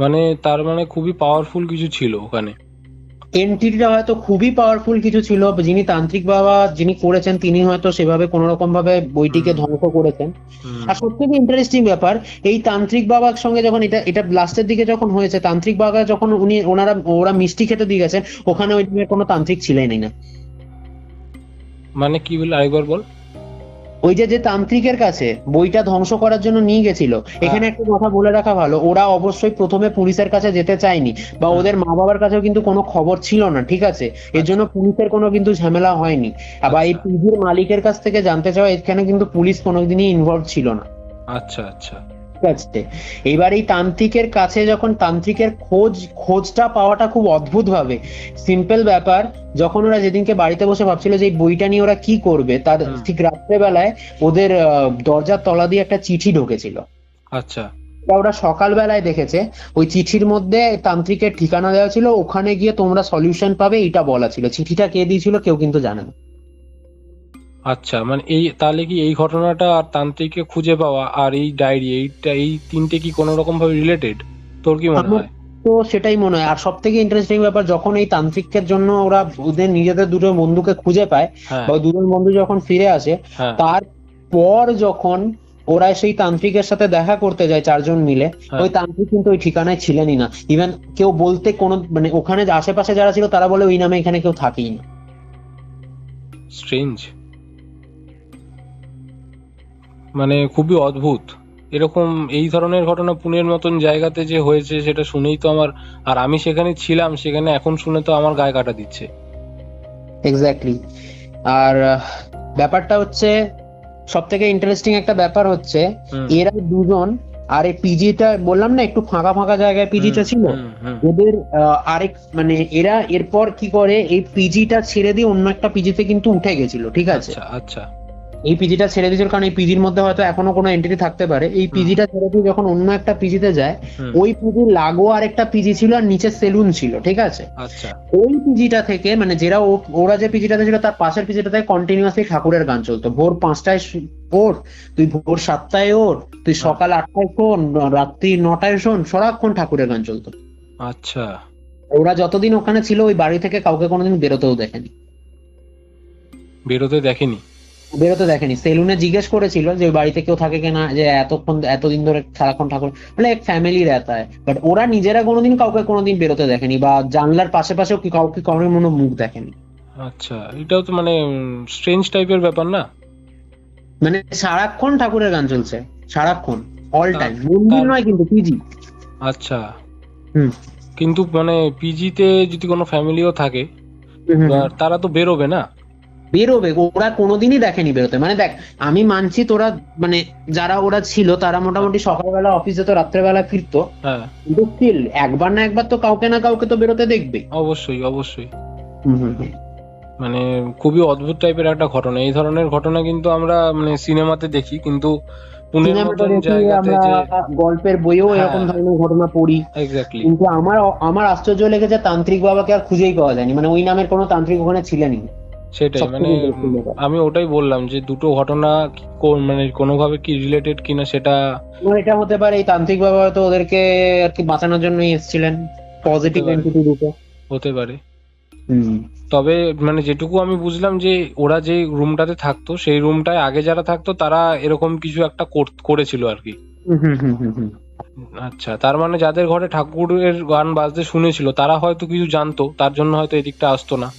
মানে তার মানে খুবই পাওয়ারফুল কিছু ছিল ওখানে। এন্টিটিটা হয়তো খুবই পাওয়ারফুল কিছু ছিল, যিনি তান্ত্রিক বাবা যিনি করেছেন তিনি হয়তো সেভাবে কোন রকম ভাবে বইটিকে হুম। ধ্বংস করেছেন। হুম, আর সব থেকে ইন্টারেস্টিং ব্যাপার, এই তান্ত্রিক বাবার সঙ্গে যখন এটা এটা লাস্টের দিকে যখন হয়েছে, তান্ত্রিক বাবা যখন ওরা মিষ্টি খেতে দিয়ে গেছেন, ওখানে ওই দিনের কোনো তান্ত্রিক ছিলেনই না। মানে কি বলে আরেকবার বল। ওই যে তান্ত্রিকের কাছে বইটা ধ্বংস করার জন্য নিয়ে গেছিল, এখানে একটা কথা বলে রাখা ভালো, ওরা অবশ্যই প্রথমে পুলিশের কাছে যেতে চায়নি, বা হুম। ওদের মা বাবার কাছেও কিন্তু কোনো খবর ছিল না, ঠিক আছে, এর জন্য পুলিশের কোনো কিন্তু ঝামেলা হয়নি। আবার এই আচ্ছা পিজির মালিকের কাছ থেকে জানতে চাওয়া, এখানে কিন্তু পুলিশ কোনোদিনই ইনভলভ ছিল না, আচ্ছা আচ্ছা। ঠিক আছে। এবার এই তান্ত্রিকের কাছে যখন তান্ত্রিকের খোঁজটা পাওয়াটা খুব অদ্ভুত ভাবে সিম্পল ব্যাপার, যখন ওরা যেদিনকে বাড়িতে বসে ভাবছিল যে এই বইটা নিয়ে ওরা কি করবে, তার হুম। ঠিক রাত্রেবেলায় ওদের দরজার তলা দিয়ে একটা চিঠি ঢুকেছিল। আচ্ছা তা ওরা সকালবেলায় দেখেছে ওই চিঠির মধ্যে তান্ত্রিকের ঠিকানা দেওয়া ছিল, ওখানে গিয়ে তোমরা সলিউশন পাবে এটা বলা ছিল। চিঠিটা কে দিয়েছিল কেউ কিন্তু জানে না। আচ্ছা, মানে এই তাহলে কি এই ঘটনাটা আর তান্ত্রিককে খুঁজে পাওয়া আর এই ডায়েরি এই তিনটে কি কোনো রকম ভাবে রিলেটেড, তোর কি মনে আমার হয়? তো সেটাই মনে হয়। আর সব থেকে ইন্টারেস্টিং ব্যাপার, যখন এই তান্ত্রিকের জন্য ওরা ওদের নিজেদের দুটো বন্ধুকে খুঁজে পায়, হ্যাঁ বা দুজন বন্ধু যখন ফিরে আসে, হ্যাঁ তারপর যখন ওরা সেই তান্ত্রিকের সাথে দেখা করতে যায় চারজন মিলে, হ্যাঁ। ওই তান্ত্রিক কিন্তু ওই ঠিকানায় ছিলেনই না। ইভেন কেউ বলতে কোনো মানে ওখানে যে আশেপাশে যারা ছিল তারা বলে ওই নামে এখানে কেউ থাকেই না। স্ট্রেঞ্জ, মানে খুবই অদ্ভুত। এরকম এই ধরনের ঘটনা পুনের মতন জায়গাতে যে হয়েছে সেটা শুনেই তো আমার, আর আমি সেখানে ছিলাম, সেখানে এখন শুনে তো আমার গায়ে কাটা দিচ্ছে। এক্স্যাক্টলি। আর ব্যাপারটা হচ্ছে, সব থেকে ইন্টারেস্টিং একটা ব্যাপার হচ্ছে, হুম এরা দুজন, আর এই পিজিটা বললাম না একটু ফাঁকা ফাঁকা জায়গায় পিজিটা ছিল, হুম হুম। ওদের আরেক মানে এরা এরপর কি করে, এই পিজিটা ছেড়ে দিয়ে অন্য একটা পিজিতে কিন্তু উঠে গেছিল, ঠিক আছে। আচ্ছা আচ্ছা। এই পিজিটা ছেড়ে দিয়েছিল কারণ এই পিজির মধ্যে হয়তো এখনো কোনো এন্টিটি থাকতে পারে। এই পিজিটা ছেড়ে দিয়ে যখন অন্য একটা পিজিতে যায়, হুম। ওই পিজির লাগোয়া আরেকটা পিজি ছিল আর নিচে সেলুন ছিল, ঠিক আছে। আচ্ছা ওই পিজিটা থেকে মানে ওরা যে পিজিটাতে ছিল তার পাশের পিজিটাতে কন্টিনিউয়াসলি ঠাকুরের গান চলতো। ভোর 5টায় ওর, তুই ভোর 7টায় ওর, তুই সকাল 8টায় শোন, রাত্রি 9টায় শোন, সারাক্ষণ ঠাকুরের গান চলতো। আচ্ছা। ওরা যতদিন ওখানে ছিল ওই বাড়ি থেকে কাউকে কোনোদিন বেরোতেও দেখেনি। বেরোতে দেখেনি? বেরোতে দেখেনি। সেলুনে জিজ্ঞেস করেছিল যে ওই বাড়িতে কেউ থাকে কিনা, যে এতদিন ধরে সারাক্ষণ ঠাকুর, মানে এক ফ্যামিলি রেতা হয়, বাট ওরা নিজেরা কোনোদিন কাউকে কোনোদিন বেরোতে দেখেনি, বা জানলার পাশে পাশেও কি কাউকে কারোর কোনো মুখ দেখেনি। আচ্ছা, এটাও তো মানে স্ট্রেঞ্জ টাইপের ব্যাপার না? মানে সারাক্ষণ ঠাকুরের গান চলছে, সারাক্ষণ, অল তা- টাইম, মন্দির তার- নয় কিন্তু পিজি। আচ্ছা, হুম কিন্তু মানে পিজিতে যদি কোনো ফ্যামিলিও থাকে, হুম হুম। এবার তারা তো বেরোবে না। বেরোবে, ওরা কোনোদিনই দেখেনি বেরোতে। মানে দেখ, আমি মানছি তোরা মানে যারা ওরা ছিল তারা মোটামুটি সকালবেলা অফিস যেত, রাত্রেবেলা ফিরতো, হ্যাঁ কিন্তু স্টিল একবার না একবার তো কাউকে না কাউকে তো বেরোতে দেখবে। অবশ্যই অবশ্যই। হুম হুম হুম। মানে খুবই অদ্ভুত টাইপের একটা ঘটনা। এই ধরনের ঘটনা কিন্তু আমরা মানে সিনেমাতে দেখি, কিন্তু পুনের সিনেমাটা মতন দেখি, জায়গাতে আমরা যে, গল্পের বইয়েও হ্যাঁ এরকম ধরনের ঘটনা পড়ি, এক্স্যাক্টলি। কিন্তু আমার আমার আশ্চর্য লেগেছে তান্ত্রিক বাবাকে আর খুঁজেই পাওয়া যায়নি, মানে ওই নামের কোনো তান্ত্রিক ওখানে ছিলেনই না। সেটাই সব মানে থেকে interesting ব্যাপার। আমি ওটাই বললাম যে দুটো ঘটনা মানে কোনোভাবে কি রিলেটেড কিনা সেটা। আমার এটা হতে পারে এই তান্ত্রিক বাবা হয়তো ওদেরকে আর কি বাঁচানোর জন্যই এসেছিলেন, পজিটিভ পারে, এন্টিটি দুটো। হতে পারে। হুম তবে মানে যেটুকু আমি বুঝলাম যে ওরা যে রুমটাতে থাকতো সেই রুমটায় আগে যারা থাকতো তারা এরকম কিছু একটা করেছিল আর কি। হুম হুম হুম হুম হুম। আচ্ছা, তার মানে যাদের ঘরে ঠাকুরের গান বাজতে শুনেছিল তারা হয়তো কিছু জানতো, তার জন্য হয়তো এদিকটা আসতো না।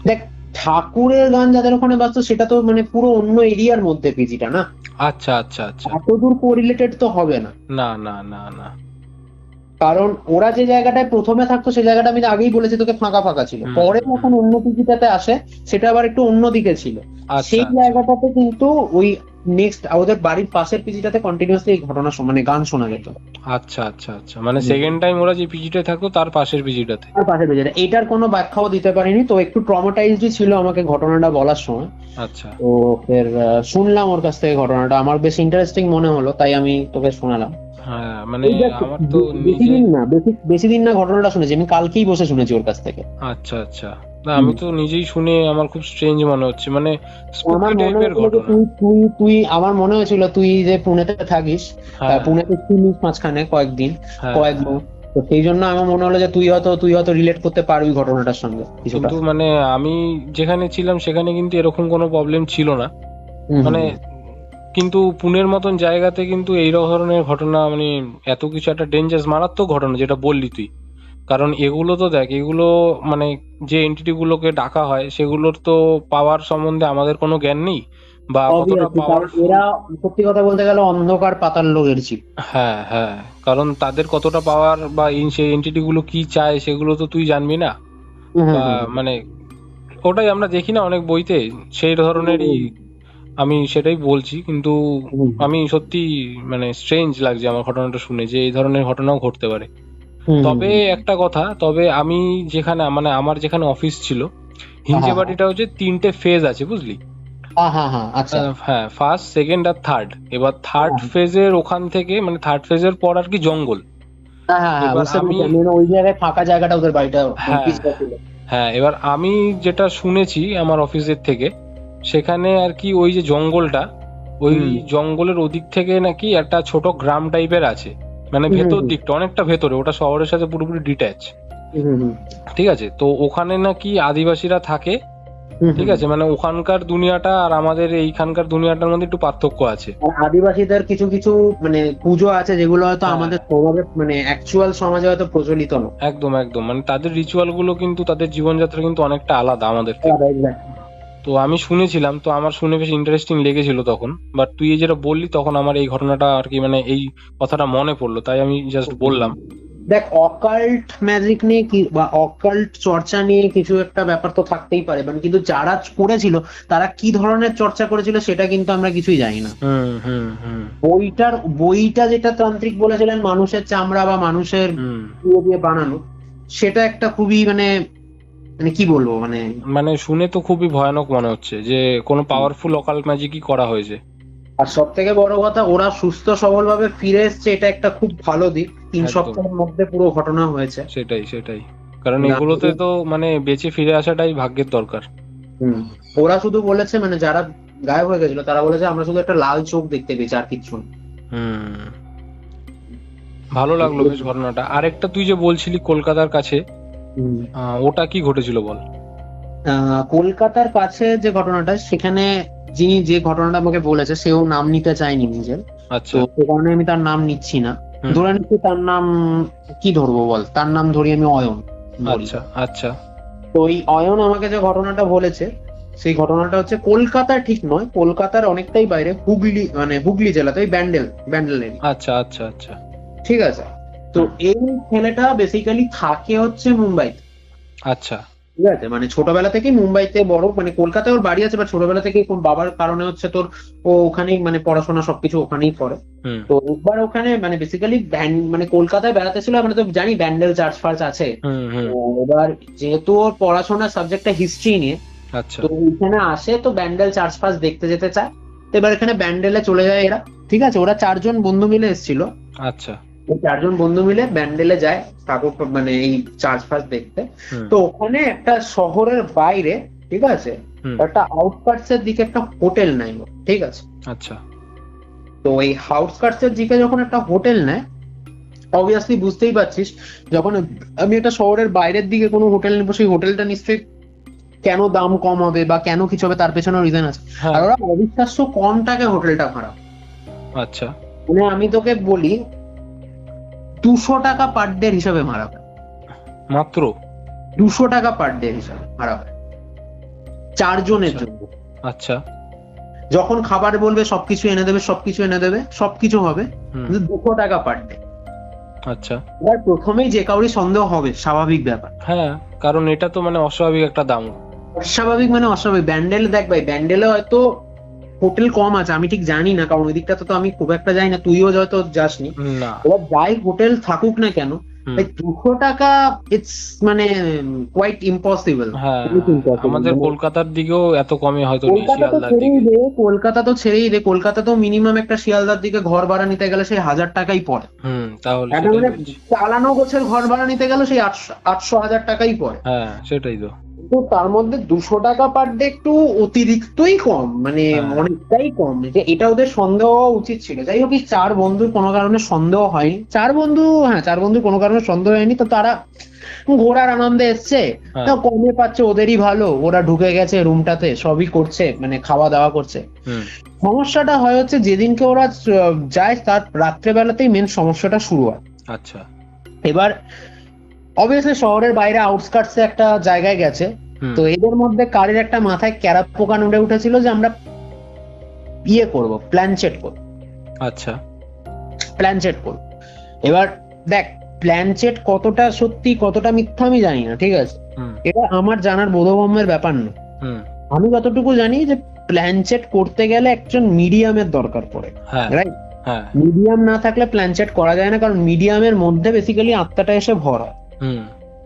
দেখ, ঠাকুরের গান যাদের ওখানে বাজতো সেটা তো মানে পুরো অন্য এরিয়ার মধ্যে পিজিটা না, আচ্ছা আচ্ছা আচ্ছা। এত দূর কোরিলেটেড তো হবে না। না না না না। কারণ ওরা যে জায়গাটায় প্রথমে থাকতো সেই জায়গাটা আমি আগেই বলেছি তোকে ফাঁকা ফাঁকা ছিল, হুম, পরে হুম, যখন অন্য পিজিটাতে আসে সেটা আবার একটু অন্য দিকে ছিল। আচ্ছা সেই আচ্ছা। জায়গাটাতে কিন্তু ওই নেক্সট ওদের বাড়ির পাশের পিজিটাতে কন্টিনিউয়াসলি এই ঘটনা মানে গান শোনা যেত। আচ্ছা আচ্ছা আচ্ছা, মানে সেকেন্ড টাইম ওরা যে পিজিতে থাকতো তার পাশের পিজিটাতে। আর পাশের পিজিটা, এটার কোনো ব্যাখ্যাও দিতে পারিনি, তো একটু ট্রমাটাইজডই ছিল আমাকে ঘটনাটা বলার সময়। আচ্ছা তো ফের শুনলাম ওর কাছ থেকে ঘটনাটা, আমার বেশ ইন্টারেস্টিং মনে হলো, তাই আমি তোকে শোনালাম। হ্যাঁ, মানে এই দেখ, আমার তো বেশি নিজে দিন না, বেশি দিন না ঘটনাটা শুনেছি, আমি কালকেই বসে শুনেছি ওর কাছ থেকে। আচ্ছা আচ্ছা, না আমি তো নিজেই শুনে আমার খুব স্ট্রেঞ্জ মনে হচ্ছে, মানে আমার স্পুকি মনে টাইপের হয়েছিল যে ঘটনা। তুই আমার মনে হয়েছিল তুই যে পুনেতে থাকিস, হ্যাঁ পুনেতে ছিলিস মাঝখানে কয়েকদিন, হ্যাঁ কয়েক হ্যাঁ। মাস, তো সেই জন্য আমার মনে হলো যে তুই হয়তো রিলেট করতে পারবি ঘটনাটার সঙ্গে কিছুটা। কিন্তু মানে আমি যেখানে ছিলাম সেখানে কিন্তু এরকম কোনো প্রবলেম ছিল না, হুম মানে হুম কিন্তু পুনের মতন জায়গাতে কিন্তু এই ধরনের ঘটনা, মানে এত কিছু একটা ডেঞ্জারাস মারাত্মক ঘটনা যেটা বললি তুই, কারণ এগুলো তো দেখ, এগুলো মানে যে এন্টিটি গুলোকে ডাকা হয় সেগুলোর তো পাওয়ার সম্বন্ধে আমাদের কোনো জ্ঞান নেই, বা কতটা অবভিয়াসলি, কারণ পাওয়ারফুল। এরা সত্যি কথা বলতে গেলে অন্ধকার পাতাল লোকের ছিল। হ্যাঁ হ্যাঁ, কারণ তাদের কতটা পাওয়ার বা সেই এন্টিটি গুলো কি চায় সেগুলো তো তুই জানবি না, হুম বা হুম মানে ওটাই আমরা দেখি না অনেক বইতে, সেই ধরনেরই হুম আমি সেটাই বলছি। কিন্তু হুম আমি সত্যি মানে স্ট্রেঞ্জ লাগছে আমার ঘটনাটা শুনে যে এই ধরনের ঘটনাও ঘটতে পারে। হুম হুম তবে হুম। একটা কথা, তবে আমি যেখানে মানে আমার যেখানে অফিস ছিল, হ্যাঁ হিঞ্জে হ্যাঁ বাড়িটা হচ্ছে 3টে ফেজ আছে বুঝলি। হ্যাঁ হ্যাঁ হ্যাঁ, আচ্ছা। হ্যাঁ, ফার্স্ট সেকেন্ড আর থার্ড। এবার থার্ড হ্যাঁ ফেজের ওখান থেকে, মানে থার্ড ফেজের পর আর কি জঙ্গল। হ্যাঁ হ্যাঁ হ্যাঁ, এবার বুঝতে আমি পেরেছি, আমি ওই জায়গায় ফাঁকা জায়গাটা ওদের বাড়িটা মানে হ্যাঁ পিছটা ছিল। হ্যাঁ, এবার আমি যেটা শুনেছি আমার অফিসের থেকে, সেখানে আর কি ওই যে জঙ্গলটা, ওই হুম জঙ্গলের ওদিক থেকে নাকি একটা ছোট গ্রাম টাইপের আছে, মানে হুম ভেতর হুম দিকটা অনেকটা ভেতরে, ওটা শহরের সাথে পুরোপুরি ডিট্যাচ। হুম হুম হুম ঠিক আছে, তো ওখানে নাকি আদিবাসীরা থাকে। হুম ঠিক হুম। আছে, মানে ওখানকার দুনিয়াটা আর আমাদের এইখানকার দুনিয়াটার মধ্যে একটু পার্থক্য আছে। আর আদিবাসীদের কিছু কিছু মানে পুজো আছে যেগুলো হয়তো হ্যাঁ, আমাদের সমাজে মানে অ্যাকচুয়াল সমাজে হয়তো প্রচলিত নয়। একদম একদম, মানে তাদের রিচুয়াল গুলো কিন্তু, তাদের জীবনযাত্রা কিন্তু অনেকটা আলাদা আমাদের থেকে। তো আমি শুনেছিলাম, তো আমার শুনে বেশ ইন্টারেস্টিং লেগেছিল তখন, বাট তুই এই যেটা বললি তখন আমার এই ঘটনাটা আর কি, মানে এই কথাটা মনে পড়লো, তাই আমি জাস্ট বললাম। দেখ, অকাল্ট ম্যাজিক নিয়ে কি বা অকাল্ট চর্চা নিয়ে কিছু একটা ব্যাপার তো থাকতেই পারে, মানে কিন্তু যারা করেছিল তারা কি ধরনের চর্চা করেছিল সেটা কিন্তু আমরা কিছুই জানি না। হুম হুম হুম বইটা যেটা তান্ত্রিক বলেছিলেন মানুষের চামড়া বা মানুষের হুম, ইয়ে দিয়ে বানানো, সেটা একটা খুবই মানে মানে কি বলবো মানে। মানে শুনে তো খুবই ভয়ানক মনে হচ্ছে যে কোনো পাওয়ারফুল অকাল্ট ম্যাজিকই করা হয়েছে। আর সব থেকে বড় কথা, ওরা সুস্থ সবল ভাবে ফিরে এসছে, এটা একটা খুব ভালো দিক। 3 একদম, সপ্তাহের মধ্যে পুরো ঘটনা হয়েছে। সেটাই সেটাই, কারণ না, এগুলোতে তো মানে বেঁচে ফিরে আসাটাই ভাগ্যের দরকার। হুম, ওরা শুধু বলেছে মানে যারা গায়েব হয়ে গেছিল তারা বলেছে আমরা শুধু একটা লাল চোখ দেখতে পেয়েছি, আর কিচ্ছু না। হুম, ভালো লাগলো বেশ ঘটনাটা। আরেকটা তুই যে বলছিলি কলকাতার কাছে, হুম। ওটা কি ঘটেছিল বল। কলকাতার কাছে যে ঘটনাটা, সেখানে যিনি যে ঘটনাটা আমাকে বলেছে সেও নাম নিতে চায়নি নিজের, তো আচ্ছা, সে কারণে আমি তার নাম নিচ্ছি না। হুম, ধরে নিচ্ছি তার নাম, কি ধরবো বল, তার নাম ধরি আমি অয়ন বলি। আচ্ছা আচ্ছা তো ওই অয়ন আমাকে যে ঘটনাটা বলেছে, সেই ঘটনাটা হচ্ছে কলকাতা ঠিক নয়, কলকাতার অনেকটাই বাইরে, হুগলি মানে হুগলি জেলাতে ওই ব্যান্ডেল area। আচ্ছা আচ্ছা আচ্ছা, ঠিক আছে, তো হুম, এই ছেলেটা বেসিক্যালি থাকে হচ্ছে মুম্বাইতে। আচ্ছা, ঠিক আছে, মানে ছোটবেলা থেকেই মুম্বাইতে বড়, মানে কলকাতায় ওর বাড়ি আছে, বা ছোটবেলা থেকেই কোন বাবার কারণে হচ্ছে তোর ও ওখানেই মানে পড়াশোনা সবকিছু ওখানেই করে। হুম তো একবার ওখানে মানে বেসিক্যালি মানে কলকাতায় বেড়াতে ছিল, মানে তো জানি ব্যান্ডেল চার্চ ফার্চ আছে। হুম হুম, তো এবার যেহেতু ওর পড়াশোনার সাবজেক্টটা হিস্ট্রি নিয়ে, আচ্ছা তো এখানে আসে, তো ব্যান্ডেল চার্চ ফার্চ দেখতে যেতে চায়। তো এবার এখানে ব্যান্ডেলে চলে যায় এরা। ঠিক আছে, ওরা 4 জন বন্ধু মিলে এসেছিল। আচ্ছা, ওই 4 জন বন্ধু মিলে ব্যান্ডেলে যায় ঠাকুর মানে এই চার্চ ফার্চ দেখতে। হুম তো ওখানে একটা শহরের বাইরে, ঠিক আছে, হুম, একটা আউটস্কার্টস এর দিকে একটা হোটেল নেয় ও, ঠিক আছে। আচ্ছা, তো এই আউটস্কার্টস এর দিকে যখন একটা হোটেল নেয়, অবভিয়াসলি বুঝতেই পারছিস, যখন আমি একটা শহরের বাইরের দিকে কোনো হোটেল নেবো, সেই হোটেলটা নিশ্চয়ই কেন দাম কম হবে বা কেন কিছু হবে তার পেছনে রিজন আছে। আর হ্যাঁ, ওরা অবিশ্বাস্য কম টাকায় হোটেলটা ভাড়া, আচ্ছা, মানে আমি তোকে বলি 200 টাকা পার ডে হিসাবে ভাড়া হয়। মাত্র 200 টাকা পার ডে হিসাবে ভাড়া হয় 4 জনের আচ্ছা জন্য। আচ্ছা, যখন খাবার বলবে সবকিছু এনে দেবে, সবকিছু এনে দেবে, সবকিছু হবে, হুম, কিন্তু 200 টাকা পার ডে। আচ্ছা, এবার প্রথমেই যে কাউরি সন্দেহ হবে, স্বাভাবিক ব্যাপার। হ্যাঁ, কারণ এটা তো মানে অস্বাভাবিক একটা দাম। অস্বাভাবিক মানে অস্বাভাবিক, ব্যান্ডেল দেখ ভাই, ব্যান্ডেলে হয়তো হোটেল কম আছে, আমি ঠিক জানি না, কারণ ওই দিকটা তো আমি খুব একটা যাই না, তুইও হয়তো যাসনি। না। এবার যাই হোটেল থাকুক না কেন, হুম। এই 200 টাকা ইটস মানে কোয়াইট ইম্পসিবল। হ্যাঁ, আমাদের কলকাতার দিকেও এত কমে হয়তো নেই, কলকাতা তো শিয়ালদার ছেড়েই দিকে। দে, কলকাতা তো ছেড়েই দে, কলকাতা তো মিনিমাম একটা শিয়ালদার দিকে ঘর ভাড়া নিতে গেলে সেই 1000 টাকাই পড়ে। তাহলে একটা সেটাই মানে বলছি। চালানো গোছের ঘর ভাড়া নিতে গেলে সেই 800 1000 টাকাই পড়ে। হ্যাঁ, সেটাই তো। তো তার মধ্যে 200 টাকা পার ডে একটু অতিরিক্তই কম, মানে হ্যাঁ। অনেকটাই কম, যে এটা ওদের সন্দেহ হওয়া উচিত ছিল। যাই হোক, এই 4 বন্ধুর কোনো কারণে সন্দেহ হয়নি, 4 বন্ধু, হ্যাঁ 4 বন্ধুর কোনো কারণে সন্দেহ হয়নি। তো তারা ঘোরার আনন্দে এসছে, হ্যাঁ। তা কমে পাচ্ছে, ওদেরই ভালো, ওরা ঢুকে গেছে রুমটাতে, সবই করছে, মানে খাওয়া দাওয়া করছে। হুম। সমস্যাটা হয় হচ্ছে যেদিনকে ওরা যায় তার রাত্রেবেলাতেই মেন সমস্যাটা শুরু হয়। আচ্ছা। এবার অবভিয়াসলি শহরের বাইরে আউটস্কার্টসে একটা জায়গায় গেছে, তো এদের মধ্যে কারের একটা মাথায় ক্যারা পোকা নড়ে উঠেছিল যে আমরা করব, প্ল্যানচেট করব। আচ্ছা। প্ল্যানচেট করব। এবার দেখ, প্ল্যানচেট কতটা সত্যি কতটা মিথ্যা আমি জানি না, ঠিক আছে, এটা আমার জানার বোধগম্যের ব্যাপার না। আমি যতটুকু জানি যে প্ল্যানচেট করতে গেলে একজন মিডিয়ামের দরকার পড়ে, রাইট? মিডিয়াম না থাকলে প্ল্যানচেট করা যায় না, কারণ মিডিয়ামের মধ্যে বেসিক্যালি আত্মাটা এসে ভর হয়।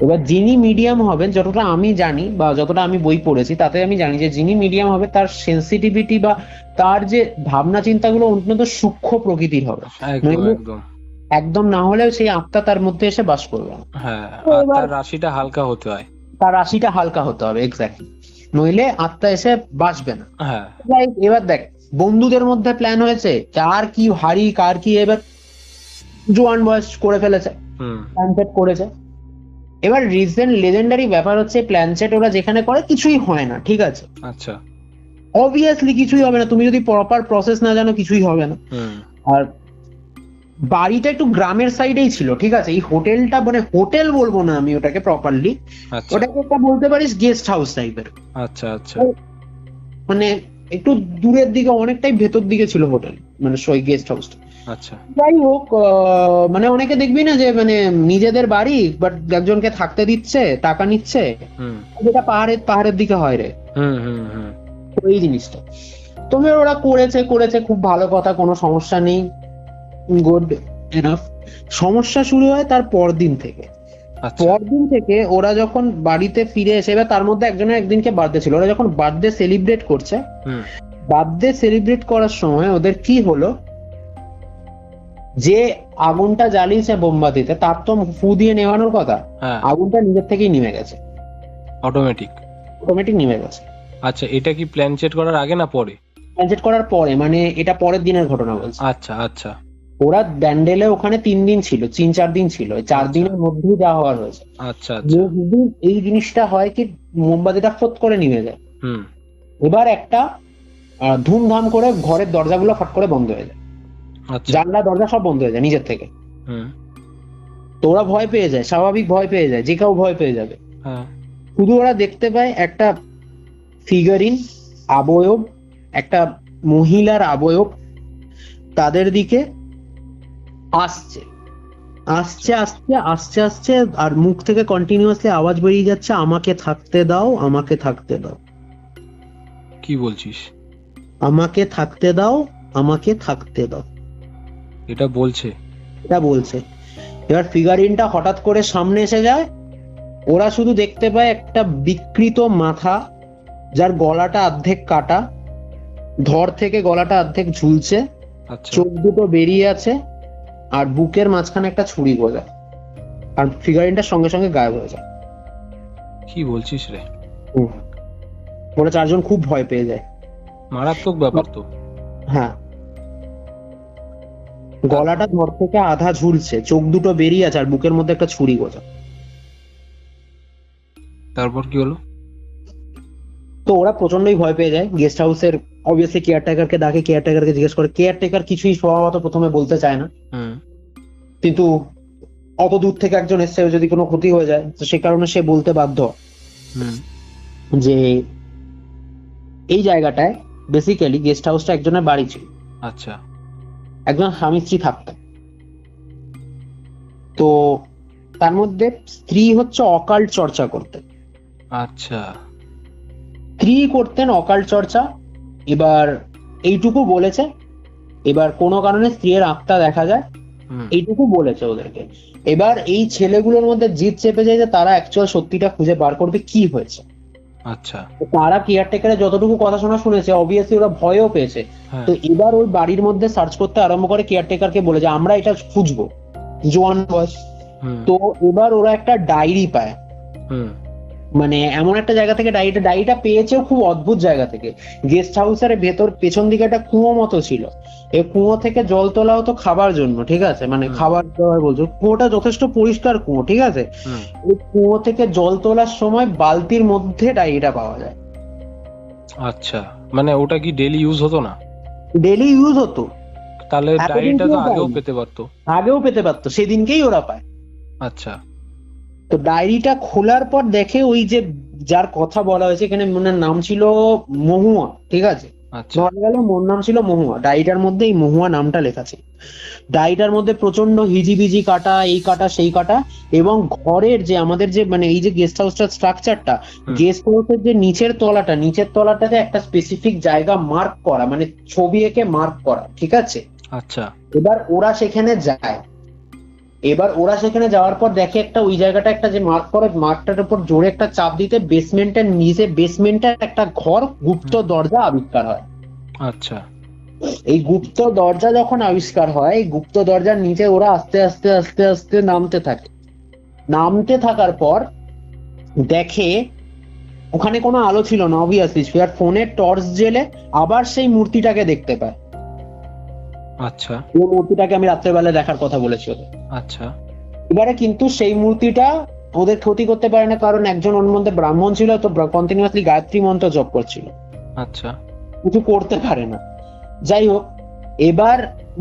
এবার যিনি মিডিয়াম হবেন, যতটা আমি জানি বা যতটা আমি বই পড়েছি তাতে আমি জানি যে যিনি মিডিয়াম হবে তার সেন্সিটিভিটি বা তার যে ভাবনা চিন্তাগুলো অত্যন্ত সূক্ষ্ম প্রকৃতির হবে, একদম না হলে সেই আত্মা তার মধ্যে এসে বাস করবে না। তার রাশিটা হালকা হতে হয়, তার রাশিটা হালকা হতে হবে, এক্স্যাক্টলি, নইলে আত্মা এসে বাসবে না। হ্যাঁ। এবার দেখ, বন্ধুদের মধ্যে প্ল্যান হয়েছে, কার কি হাড়ি কার কি, এবার জোয়ান বয়স করে ফেলেছে, প্ল্যানচেট করেছে। এবার রিসেন্ট লেজেন্ডারি ব্যাপার হচ্ছে প্ল্যানচেট ওরা যেখানে করে কিছুই হয় না, ঠিক আছে? আচ্ছা। অবভিয়াসলি কিছুই হবে না, তুমি যদি প্রপার প্রসেস না জানো কিছুই হবে না। আর বাড়িটা একটু গ্রামের সাইডেই ছিল, ঠিক আছে? এই হোটেলটা মানে হোটেল বলবো না আমি ওটাকে প্রপারলি, ওটাকে একটা বলতে পারিস গেস্ট হাউস টাইপের। আচ্ছা আচ্ছা। মানে একটু দূরের দিকে, অনেকটাই ভেতর দিকে ছিল হোটেল, মানে সেই গেস্ট হাউসটা। আচ্ছা। যাই হোক, মানে অনেকে দেখবি না যে মানে নিজেদের বাড়ি বাট একজনকে থাকতে দিচ্ছে, টাকা নিচ্ছে, যেটা পাহাড়ের দিকে হয় রে, এই জিনিসটা। তবে ওরা করেছে খুব ভালো কথা, কোনো সমস্যা নেই, গুড এনাফ। সমস্যা শুরু হয় তার পরদিন থেকে। পরদিন থেকে ওরা যখন বাড়িতে ফিরে এসে, এবার তার মধ্যে একজনের একদিনকে বার্থডে ছিল, ওরা যখন বার্থডে সেলিব্রেট করছে, বার্থডে সেলিব্রেট করার সময় ওদের কি হলো, যে আগুনটা জ্বালিয়েছে মোমবাতিতে তার তো ফু দিয়ে নেভানোর কথা, আগুনটা নিজের থেকেই নেমে গেছে, অটোমেটিক নেমে গেছে। আচ্ছা, এটা কি প্ল্যানচেট করার আগে না পরে? প্ল্যানচেট করার পরে, মানে এটা পরের দিনের ঘটনা বলছে। আচ্ছা আচ্ছা। ওরা ব্যান্ডেলে ওখানে 3 দিন ছিল, 3-4 দিন ছিল, 4 দিনের মধ্যেই যা হওয়ার হয়েছে। আচ্ছা আচ্ছা। এই জিনিসটা হয় কি, মোমবাতিটা ফট করে নিভে যায়। এবার একটা ধুমধাম করে ঘরের দরজাগুলো ফট করে বন্ধ হয়ে যায়, জানলা দরজা সব বন্ধ হয়ে যায় নিজের থেকে। তো ওরা ভয় পেয়ে যায়, স্বাভাবিক ভয় পেয়ে যায়, যে কেউ ভয় পেয়ে যাবে। শুধু ওরা দেখতে পায় একটা ফিগারিন, অবয়ব, একটা মহিলার অবয়ব তাদের দিকে আসছে আসছে আসছে আসছে আসছে, আর মুখ থেকে কন্টিনিউয়াসলি আওয়াজ বেরিয়ে যাচ্ছে, আমাকে থাকতে দাও, আমাকে থাকতে দাও। কি বলছিস? আমাকে থাকতে দাও, আমাকে থাকতে দাও, এটা বলছে? এটা বলছে। এবার ফিগারিনটা হঠাৎ করে সামনে এসে যায়, ওরা শুধু দেখতে পায় একটা বিকৃত মাথা, যার গলাটা অর্ধেক কাটা, ধর থেকে গলাটা অর্ধেক ঝুলছে, চোখ দুটো বেরিয়ে আছে, আর বুকের মাঝখানে একটা ছুরি গোজা, আর ফিগারিনটার সঙ্গে সঙ্গে গায়েব হয়ে যায়। কি বলছিস রে? ওরা 4 জন খুব ভয় পেয়ে যায়। মারাত্মক ব্যাপার তো। হ্যাঁ, গলাটা ধর থেকে আধা ঝুলছে, চোখ দুটো বেরিয়ে আছে, আর বুকের মধ্যে একটা ছুরি গোজা। তারপর কি হলো? তো ওরা প্রচন্ডই ভয় পেয়ে যায়। গেস্ট হাউসের অবভিয়াসলি কেয়ারটেকারকে ডাকে, কেয়ারটেকারকে জিজ্ঞেস করে, কেয়ারটেকার কিছুই স্বভাবত প্রথমে বলতে চায় না, কিন্তু অত দূর থেকে একজন এসছে, যদি কোনো ক্ষতি হয়ে যায় তো সে কারণে সে বলতে বাধ্য যে এই জায়গাটায় বেসিক্যালি গেস্ট হাউসটা একজনের বাড়ি ছিল। আচ্ছা। একজন স্বামী স্ত্রী থাকতেন। তো তার মধ্যে স্ত্রী হচ্ছে অকাল্ট চর্চা করতেন। আচ্ছা। স্ত্রী করতেন অকাল্ট চর্চা। এবার এইটুকু বলেছে। এবার কোনো কারণে স্ত্রীর আত্মা দেখা যায়, এইটুকু বলেছে ওদেরকে। এবার এই ছেলেগুলোর মধ্যে জিদ চেপে যায় যে তারা অ্যাকচুয়াল সত্যিটা খুঁজে বার করবে কি হয়েছে। আচ্ছা, তো তারা কেয়ারটেকারের যতটুকু কথা শোনা শুনেছে, অবভিয়াসলি ওরা ভয়ও পেয়েছে। হ্যাঁ, তো এবার ওই বাড়ির মধ্যে সার্চ করতে আরম্ভ করে, কেয়ারটেকারকে বলে যে আমরা এটা খুঁজবো, জোয়ান বয়স। তো এবার ওরা একটা ডায়েরি পায়, মানে এমন একটা জায়গা থেকে ডায়েরিটা পেয়েছেও খুব অদ্ভুত জায়গা থেকে। গেস্ট হাউসের ভেতর পেছন দিকে একটা কুয়ো মতো ছিল, এই কুয়ো থেকে জল তোলা হতো খাবার জন্য, ঠিক আছে, মানে খাবার দাবার বলছো। কুয়োটা যথেষ্ট পরিষ্কার কুয়ো, ঠিক আছে। এই কুয়ো থেকে জল তোলার সময় বালতির মধ্যে ডায়েরিটা পাওয়া যায়। আচ্ছা, মানে ওটা কি ডেইলি ইউজ হতো না? ডেলি ইউজ হতো, তাহলে এতদিন ডায়েরিটা তো কেউ আগেও পায়নি। পেতে পারতো। আগেও পেতে পারতো, সেদিনকেই ওরা পায়। আচ্ছা, তো ডায়েরিটা খোলার পর দেখে ওই যে যার কথা বলা হয়েছে এখানে, মনের নাম ছিল মহুয়া, ঠিক আছে। আচ্ছা, ধরা গেল মোর নাম ছিল মহুয়া, ডায়েরিটার মধ্যে এই মহুয়া নামটা লেখা ছিল। ডায়েরিটার মধ্যে প্রচন্ড হিজিবিজি কাটা, এই কাটা সেই কাটা, এবং ঘরের যে আমাদের যে মানে এই যে গেস্ট হাউসটার স্ট্রাকচারটা, গেস্ট হাউসের যে নিচের তলাটাতে একটা স্পেসিফিক জায়গা মার্ক করা, মানে ছবি এঁকে মার্ক করা, ঠিক আছে। আচ্ছা, এবার ওরা সেখানে যায়। এবার ওরা সেখানে যাওয়ার পর দেখে একটা ওই জায়গাটা একটা যে মার্ক করে, মার্কটার উপর জোরে একটা চাপ দিতে বেসমেন্টের নিচে, বেসমেন্টের একটা ঘর, গুপ্ত দরজা আবিষ্কার হয়। আচ্ছা, এই গুপ্ত দরজা যখন আবিষ্কার হয়, এই গুপ্ত দরজার নিচে ওরা আস্তে আস্তে আস্তে আস্তে নামতে থাকে। নামতে থাকার পর দেখে ওখানে কোনো আলো ছিল না, অবভিয়াসলি সে আর ফোনের টর্চ জেলে আবার সেই মূর্তিটাকে দেখতে পায়। আচ্ছা, এই মূর্তিটাকে আমি রাত্রেবেলা দেখার কথা বলেছি ওদের। আচ্ছা, এবারে কিন্তু সেই মূর্তিটা ওদের ক্ষতি করতে পারে না, কারণ একজন ওর মধ্যে ব্রাহ্মণ ছিল, তো কন্টিনিউয়াসলি গায়ত্রী মন্ত্র জপ করছিল, আচ্ছা, কিছু করতে পারে না। যাই হোক, এবার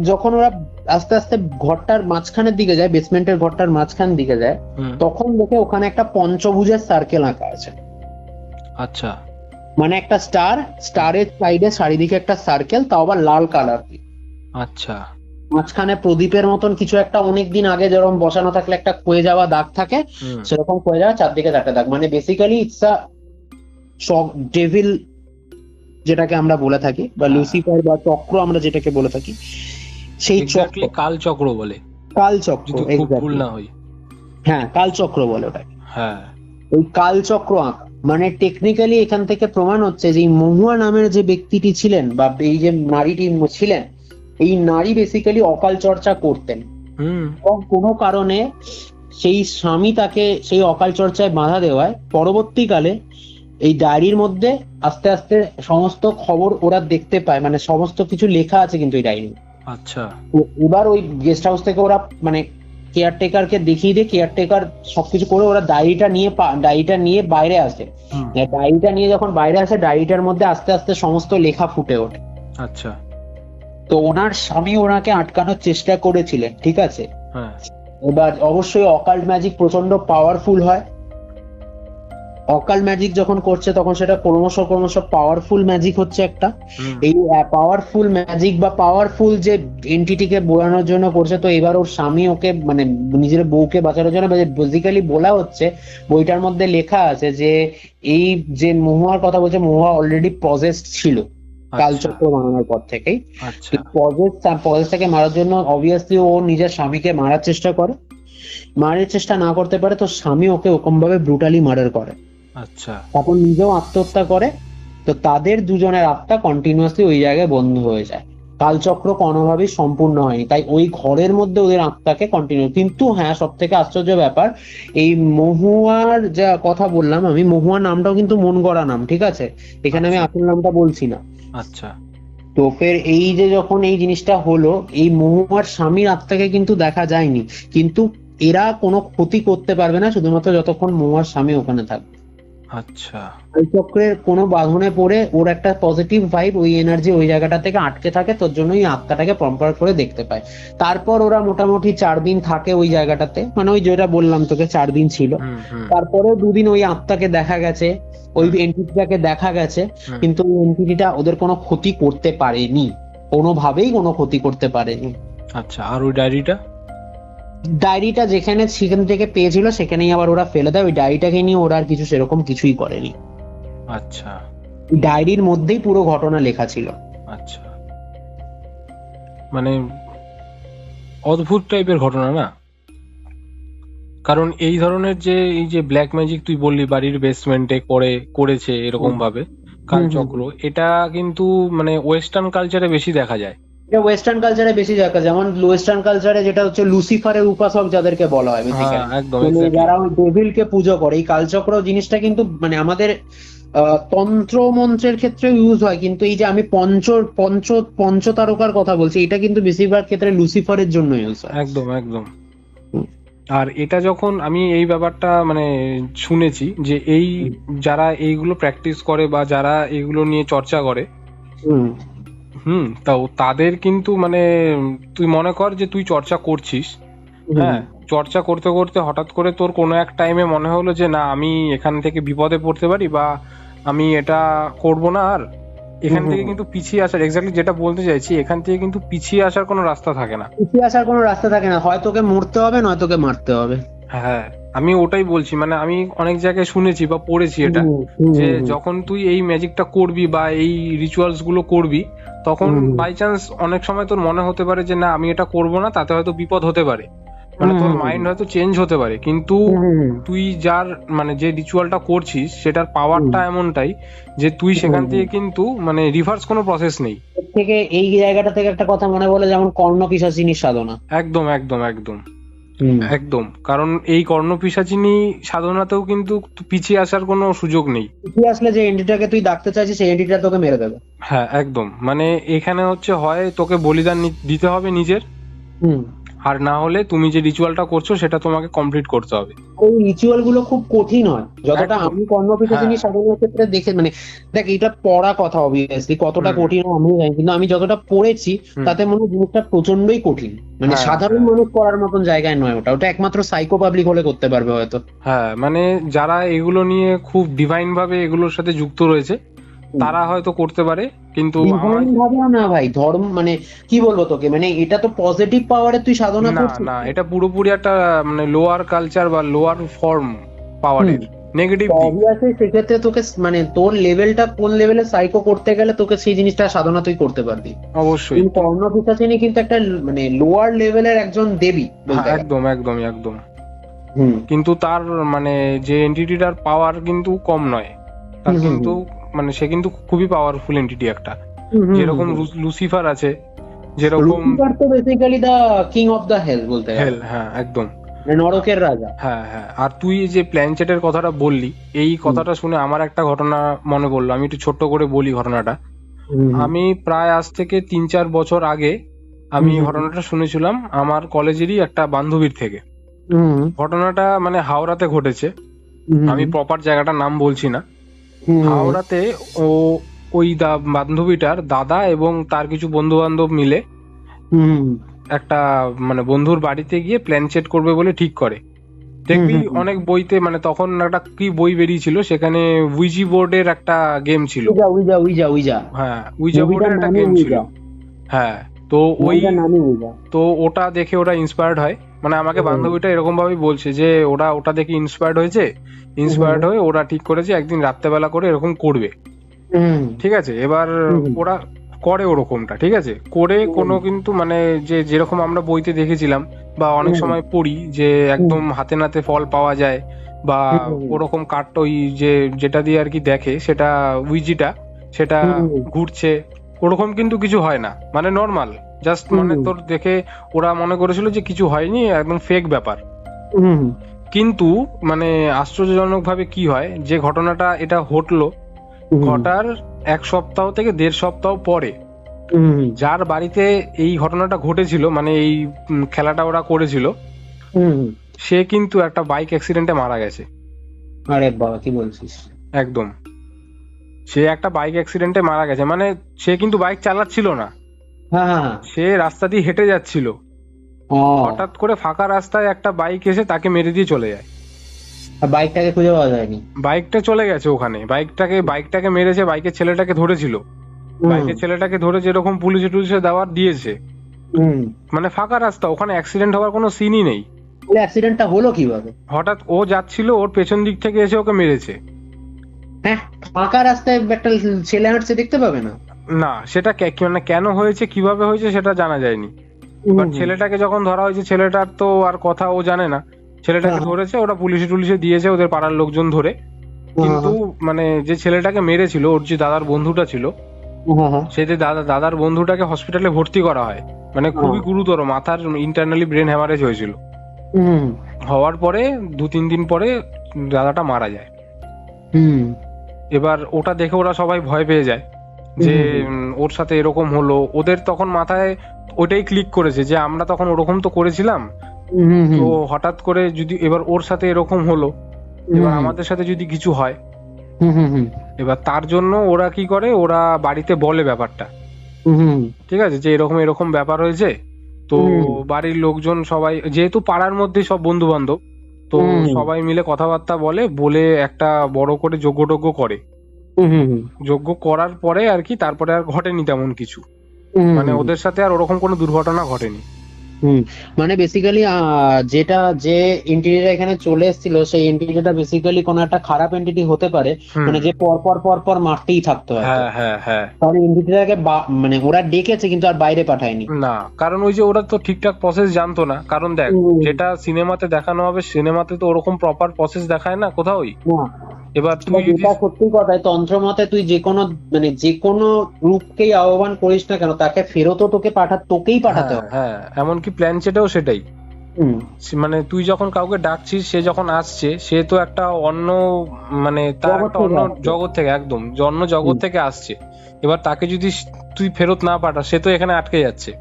যখন ওরা আস্তে আস্তে ঘরটার মাঝখানের দিকে যায়, বেসমেন্টের ঘরটার মাঝখান দিকে যায়, তখন দেখে ওখানে একটা পঞ্চভুজের সার্কেল আঁকা আছে। আচ্ছা, মানে একটা স্টারের সাইডে চারিদিকে একটা সার্কেল, তাও আবার লাল কালার। আচ্ছা, মাঝখানে প্রদীপের মতন কিছু একটা, অনেকদিন আগে যেরকম বসানো থাকলে একটা ক্ষয়ে যাওয়া দাগ থাকে, সেরকম ক্ষয়ে যাওয়া চারদিকে চারটে দাগ, মানে বেসিক্যালি ইটস আ ডেভিল যেটাকে আমরা বলে থাকি, বা লুসিফার বা চক্র আমরা যেটাকে বলে থাকি, সেই চক্র, কাল চক্র বলে, কাল চক্র, যদি খুব ভুল না হয়। হ্যাঁ, কাল চক্র বলে ওটাকে। হ্যাঁ, ওই কাল চক্র আঁকা, মানে টেকনিক্যালি এখান থেকে প্রমাণ হচ্ছে যে এই মহুয়া নামের যে ব্যক্তিটি ছিলেন, বা এই যে নারীটি ছিলেন, এই নারী বেসিক্যালি অকাল চর্চা করতেন, এবং কোনো কারণে সেই স্বামী তাকে সেই অকাল চর্চায় বাধা দেওয়ায় পরবর্তীকালে এই ডায়েরির মধ্যে আস্তে আস্তে সমস্ত খবর ওরা দেখতে পায়, মানে সমস্ত কিছু লেখা আছে কিন্তু এই ডায়েরি। আচ্ছা, এবার ওই গেস্ট হাউস থেকে ওরা মানে কেয়ারটেকারকে দেখিয়ে দিয়ে, কেয়ারটেকার সবকিছু করে ওরা ডায়েরিটা নিয়ে বাইরে আসে। ডায়েরিটা নিয়ে যখন বাইরে আসে, ডায়েরিটার মধ্যে আস্তে আস্তে সমস্ত লেখা ফুটে ওঠে। আচ্ছা, তো ওনার স্বামী ওনাকে আটকানোর চেষ্টা করেছিলেন, ঠিক আছে। হ্যাঁ, এবার অবশ্যই অকাল্ট ম্যাজিক প্রচন্ড পাওয়ারফুল হয়। অকাল্ট ম্যাজিক যখন করছে তখন সেটা ক্রমশ পাওয়ারফুল ম্যাজিক হচ্ছে একটা। এই পাওয়ারফুল ম্যাজিক বা পাওয়ারফুল যে এন্টিটিকে বোঝানোর জন্য করছে। তো এবার ওর স্বামী ওকে মানে নিজের বউকে বাঁচানোর জন্য, বেসিক্যালি বলা হচ্ছে, বইটার মধ্যে লেখা আছে যে এই যে মহুয়ার কথা বলছে, মহুয়া অলরেডি পজেসড ছিল কালচক্র বানানোর পর থেকেই। পজেসটাকে মারার জন্য অবভিয়াসলি ও নিজের স্বামীকে মারার চেষ্টা না করতে পারে, তো স্বামী ওকে ওরকম ভাবে ব্রুটালি মার্ডার করে। আচ্ছা, তখন নিজেও আত্মহত্যা করে। তো তাদের দুজনের আত্মা কন্টিনিউয়াসলি ওই জায়গায় বন্ধ হয়ে যায়, কালচক্র কোনোভাবেই সম্পূর্ণ হয়নি, তাই ওই ঘরের মধ্যে ওদের আত্মাকে কন্টিনিউ। কিন্তু হ্যাঁ, সব থেকে আশ্চর্য ব্যাপার, এই মহুয়ার যা কথা বললাম আমি, মহুয়া নামটাও কিন্তু মন গড়া নাম, ঠিক আছে, এখানে আমি আসল নামটা বলছি না। আচ্ছা, তো ফের এই যে যখন এই জিনিসটা হলো, এই মহুয়ার স্বামীর আত্মাকে কিন্তু দেখা যায়নি, কিন্তু এরা কোনো ক্ষতি করতে পারবে না শুধুমাত্র যতক্ষণ মহুয়ার স্বামী ওখানে থাকবে। আচ্ছা, চক্রের কোনো বাঁধনে পড়ে ওর একটা পজিটিভ ভাইব, ওই এনার্জি ওই জায়গাটা থেকে আটকে থাকে, তোর জন্য ওই আত্মাটাকে পম্পার করে দেখতে পায়। তারপর ওরা মোটামুটি 4 দিন থাকে ওই জায়গাটাতে, মানে ওই যেটা বললাম তোকে 4 দিন ছিল। তারপরে 2 দিন ওই আত্মাকে দেখা গেছে, ওই এন্টিটিটাকে দেখা গেছে, কিন্তু ওই এন্টিটিটা ওদের কোনো ক্ষতি করতে পারেনি, কোনোভাবেই কোনো ক্ষতি করতে পারেনি। আচ্ছা, আর ওই ডায়েরিটা সেখান থেকে পেয়েছিল সেখানেই আবার ওরা ফেলে দেয়। ওই ডায়েরিটাকে নিয়ে ওরা আর কিছু সেরকম কিছুই করেনি। আচ্ছা, ডায়েরির মধ্যেই পুরো ঘটনা লেখা ছিল। আচ্ছা, মানে অদ্ভুত টাইপের ঘটনা না। কারণ এই ধরনের এই যে ব্ল্যাক ম্যাজিক তুই বললি বাড়ির বেসমেন্টে করেছে এরকম ভাবে কালচক্র, এটা কিন্তু মানে ওয়েস্টার্ন কালচারে বেশি দেখা যায়। এটা ওয়েস্টার্ন কালচারে বেশি দেখা, যেমন ওয়েস্টার্ন কালচারে যেটা হচ্ছে লুসিফারের উপাসক যাদেরকে বলা হয় হ্যাঁ বেসিক্যালি, একদম মানে exactly। যারা ওই ডেভিলকে পুজো করে, এই কালচক্র জিনিসটা কিন্তু মানে আমাদের তন্ত্র মন্ত্রের ক্ষেত্রে ইউজ হয়, কিন্তু এই যে আমি পঞ্চ পঞ্চ পঞ্চতারকার কথা বলছি, এটা কিন্তু বেশিরভাগ ক্ষেত্রে লুসিফারের জন্য ইউজ হয়। একদম একদম। হুম। আর এটা যখন আমি এই ব্যাপারটা মানে শুনেছি যে এই যারা এইগুলো প্র্যাকটিস করে বা যারা এইগুলো নিয়ে চর্চা করে, তাও তাদের কিন্তু মানে তুই মনে কর যে তুই চর্চা করছিস, হ্যাঁ, চর্চা করতে করতে হঠাৎ করে তোর কোনো এক টাইমে মনে হলো যে না আমি এখান থেকে বিপদে পড়তে পারি বা আমি এটা করব না, আর এখান থেকে কিন্তু পিছিয়ে আসার, এক্স্যাক্টলি যেটা বলতে চাইছি, এখান থেকে কিন্তু পিছিয়ে আসার কোনো রাস্তা থাকে না। পিছিয়ে আসার কোনো রাস্তা থাকে না, হয় তোকে মরতে হবে নয় তোকে মারতে হবে। হ্যাঁ, আমি ওটাই বলছি, মানে আমি অনেক জায়গায় শুনেছি বা পড়েছি এটা, যে যখন তুই এই ম্যাজিকটা করবি বা এই রিচুয়ালস গুলো করবি, তখন বাই চান্স অনেক সময় তোর মনে হতে পারে যে না আমি এটা করব না, তাতে হয়তো বিপদ হতে পারে, মানে তোর মাইন্ড হয়তো চেঞ্জ হতে পারে, কিন্তু তুই যার মানে যে রিচুয়ালটা করছিস সেটার পাওয়ারটা এমনটাই যে তুই সেখান থেকে কিন্তু মানে রিভার্স কোনো প্রসেস নেই। থেকে এই জায়গাটা থেকে একটা কথা মনে পড়ে, যেমন কর্ণপিশাচিনীর সাধনা। একদম একদম একদম একদম, কারণ এই কর্ণপিশাচিনী সাধনাতেও কিন্তু পিছিয়ে আসার কোনো সুযোগ নেই। পিছিয়ে আসলে যে এন্টিটাকে তুই ডাকতে চাইছিস সেই এন্টিটা তোকে মেরে দেবে। হ্যাঁ একদম, মানে এখানে হচ্ছে হয় তোকে বলিদান দিতে হবে নিজের, আর না হলে তুমি যে রিচুয়ালটা করছো সেটা তোমাকে কমপ্লিট করতে হবে। ওই রিচুয়াল গুলো খুব কঠিন হয়, যতটা একদম। আমি কর্ণপিশাচিনী হ্যাঁ। সাধনার ক্ষেত্রে দেখে, মানে দেখ এটা পড়া কথা, অবভিয়াসলি কতটা কঠিন হয় আমিও জানি, কিন্তু আমি যতটা পড়েছি তাতে মনে হয় জিনিসটা প্রচন্ডই কঠিন, মানে হ্যাঁ, সাধারণ মানুষ করার মতন জায়গায় নয় ওটা, ওটা একমাত্র সাইকো পাবলিক হলে করতে পারবে হয়তো। হ্যাঁ, মানে যারা এগুলো নিয়ে খুব ডিভাইন ভাবে এগুলোর সাথে যুক্ত রয়েছে তারা হয়তো করতে পারে, কিন্তু আমার ডিভাইন ভাবেও না ভাই, ধর্ম মানে কি বলবো তোকে, মানে এটা তো পজিটিভ পাওয়ারে তুই সাধনা না করছিস। না, এটা পুরোপুরি একটা মানে লোয়ার কালচার বা লোয়ার ফর্ম পাওয়ারের নেগেটিভ দিক। অবভিয়াসলি সেক্ষেত্রে তোকে মানে তোর লেভেলটা কোন লেভেলে সাইকো করতে গেলে তোকে সেই জিনিসটা সাধনা তুই করতে পারবি অবশ্যই। কিন্তু কর্ণপিশাচিনী কিন্তু একটা মানে লোয়ার লেভেলের একজন দেবী বলতে গেলে। একদম একদম একদম। কিন্তু তার মানে যে এন্টিটিটার পাওয়ার কিন্তু কম নয়, তার কিন্তু মানে সে কিন্তু খুবই পাওয়ারফুল এন্টিটি একটা, যেরকম লুসিফার আছে, যেরকম লুসিফার তো basically the king of the hell বলতে গেলে। হেল, হ্যাঁ একদম, নরকের রাজা। হ্যাঁ হ্যাঁ। আর তুই যে প্ল্যানচেটের কথাটা বললি, এই কথাটা শুনে আমার একটা ঘটনা মনে পড়লো, আমি একটু ছোট্ট করে বলি ঘটনাটা। আমি প্রায় আজ থেকে 3-4 বছর আগে আমি ঘটনাটা শুনেছিলাম আমার কলেজেরই একটা বান্ধবীর থেকে। ঘটনাটা মানে হাওড়াতে ঘটেছে, আমি প্রপার জায়গাটার নাম বলছি না। হাওড়াতে ওই বান্ধবীটার দাদা এবং তার কিছু বন্ধু বান্ধব মিলে একটা মানে বন্ধুর বাড়িতে গিয়ে প্ল্যানচেট করবে বলে ঠিক করে। দেখবি অনেক বইতে মানে তখন একটা কি বই বেরিয়েছিল, সেখানে উইজি বোর্ডের একটা গেম ছিল। হ্যাঁ, উইজা বোর্ডের একটা গেম ছিল। হ্যাঁ, তো তো ওটা দেখে ওরা ইন্সপায়ার্ড হয়, মানে আমাকে বান্ধবীটা এরকম ভাবেই বলছে যে ওটা দেখে ইন্সপায়ার্ড হয়ে ওরা ঠিক করেছে একদিন রাত্রেবেলা করে এরকম করবে। ঠিক আছে, এবার ওরা করে ওরকমটা, ঠিক আছে করে কোনো কিন্তু মানে যেরকম আমরা বইতে দেখেছিলাম বা অনেক সময় পড়ি যে একদম হাতে নাতে ফল পাওয়া যায় বা ওরকম কার্ড, ওই যেটা দিয়ে আর কি দেখে সেটা উইজিটা সেটা ঘুরছে, ওরকম কিন্তু কিছু হয় না, মানে নর্মাল জাস্ট মানে তোর দেখে ওরা মনে করেছিল যে কিছু হয়নি, একদম ফেক ব্যাপার। কিন্তু মানে আশ্চর্যজনক ভাবে কি হয়, যে ঘটনাটা এটা ঘটার 1 সপ্তাহ থেকে 1.5 সপ্তাহ পরে যার বাড়িতে এই ঘটনাটা ঘটেছিল, মানে এই খেলাটা ওরা করেছিল, সে কিন্তু একটা বাইক অ্যাক্সিডেন্টে মারা গেছে। আরে বাবা, কি বলছিস? একদম, সে একটা বাইক অ্যাক্সিডেন্টে মারা গেছে, মানে সে কিন্তু বাইক চালাচ্ছিল না, সে রাস্তা দিয়ে হেঁটে যাচ্ছিল, হঠাৎ করে ফাঁকা রাস্তায় একটা বাইক এসে তাকে মেরে দিয়ে চলে যায়। বাইকটাকে খুঁজে পাওয়া যায়নি, বাইকটা চলে গেছে ওখানে, বাইকটাকে মেরেছে, বাইকের ছেলেটাকে ধরেছিল, বাইকের ছেলেটাকে ধরে যেরকম পুলিশে দেওয়ার দিয়েছে, মানে ফাঁকা রাস্তা, ওখানে অ্যাক্সিডেন্ট হওয়ার কোনো সিনই নেই। অ্যাক্সিডেন্টটা হলো কিভাবে? হঠাৎ ও যাচ্ছিল, ওর পেছন দিক থেকে এসে ওকে মেরেছে। হ্যাঁ, ফাঁকা রাস্তায় একটা ছেলে হাঁটছে, দেখতে পাবে না? না, সেটা মানে কেন হয়েছে কিভাবে হয়েছে সেটা জানা যায়নি। বাট ছেলেটাকে যখন ধরা হয়েছে, ছেলেটার তো আর কথা ও জানে না, ছেলেটাকে হ্যাঁ। ধরেছে, ওরা পুলিশে দিয়েছে ওদের পাড়ার লোকজন ধরে। কিন্তু মানে যে ছেলেটাকে মেরেছিল, ওর যে দাদার বন্ধুটা ছিল, সেই যে দাদার বন্ধুটাকে হসপিটালে ভর্তি করা হয়, মানে খুবই গুরুতর, মাথার ইন্টারনালি ব্রেন হ্যামারেজ হয়েছিল। হওয়ার পরে 2-3 দিন পরে দাদাটা মারা যায়। এবার ওটা দেখে ওরা সবাই ভয় পেয়ে যায় যে ওর সাথে এরকম হলো। ওদের তখন মাথায় ওটাই ক্লিক করেছে যে আমরা তখন ওরকম তো করেছিলাম, তো হঠাৎ করে যদি এবার ওর সাথে এরকম হলো, এবার আমাদের সাথে যদি কিছু হয়, এবার তার জন্য ওরা কি করে, ওরা বাড়িতে বলে ব্যাপারটা, ঠিক আছে, যে এরকম এরকম ব্যাপার হয়েছে। তো বাড়ির লোকজন সবাই, যেহেতু পাড়ার মধ্যে সব বন্ধু বান্ধব, তো সবাই মিলে কথাবার্তা বলে একটা বড় করে যজ্ঞ করে। যজ্ঞ করার পরে আর কি, তারপরে আর ঘটেনি তেমন কিছু, মানে ওদের সাথে আর ওরকম কোনো দুর্ঘটনা ঘটেনি। মানে বেসিক্যালি যেটা যে এন্টিটিটা এখানে চলে এসেছিল, সেই এন্টিটিটা বেসিক্যালি কোনো একটা খারাপ এন্টিটি হতে পারে, মানে যে পর মারতেই থাকতো। হ্যাঁ, তাহলে এন্টিটিটাকে মানে ওরা ডেকেছে কিন্তু আর বাইরে পাঠায়নি না, কারণ ওই যে ওরা তো ঠিকঠাক প্রসেস জানতো না। কারণ দেখ, যেটা সিনেমাতে দেখানো হবে, সিনেমাতে তো ওরকম প্রপার প্রসেস দেখায় না কোথাওই। এবার তুই এটা সত্যি কথাই, তন্ত্র মতে তুই যে কোনো রূপকেই আহ্বান করিস না কেন, তাকে ফেরতও তোকেই পাঠাতে হবে। হ্যাঁ, এমনকি প্ল্যান সেটাও সেটাই। মানে তুই যখন কাউকে ডাকছিস, সে যখন আসছে, সে তো একটা অন্য, মানে তার একটা অন্য জগৎ থেকে, একদম অন্য জগৎ থেকে আসছে। এবার তাকে যদি তুই ফেরত না পাঠাস, সে তো এখানে আটকে যাচ্ছে।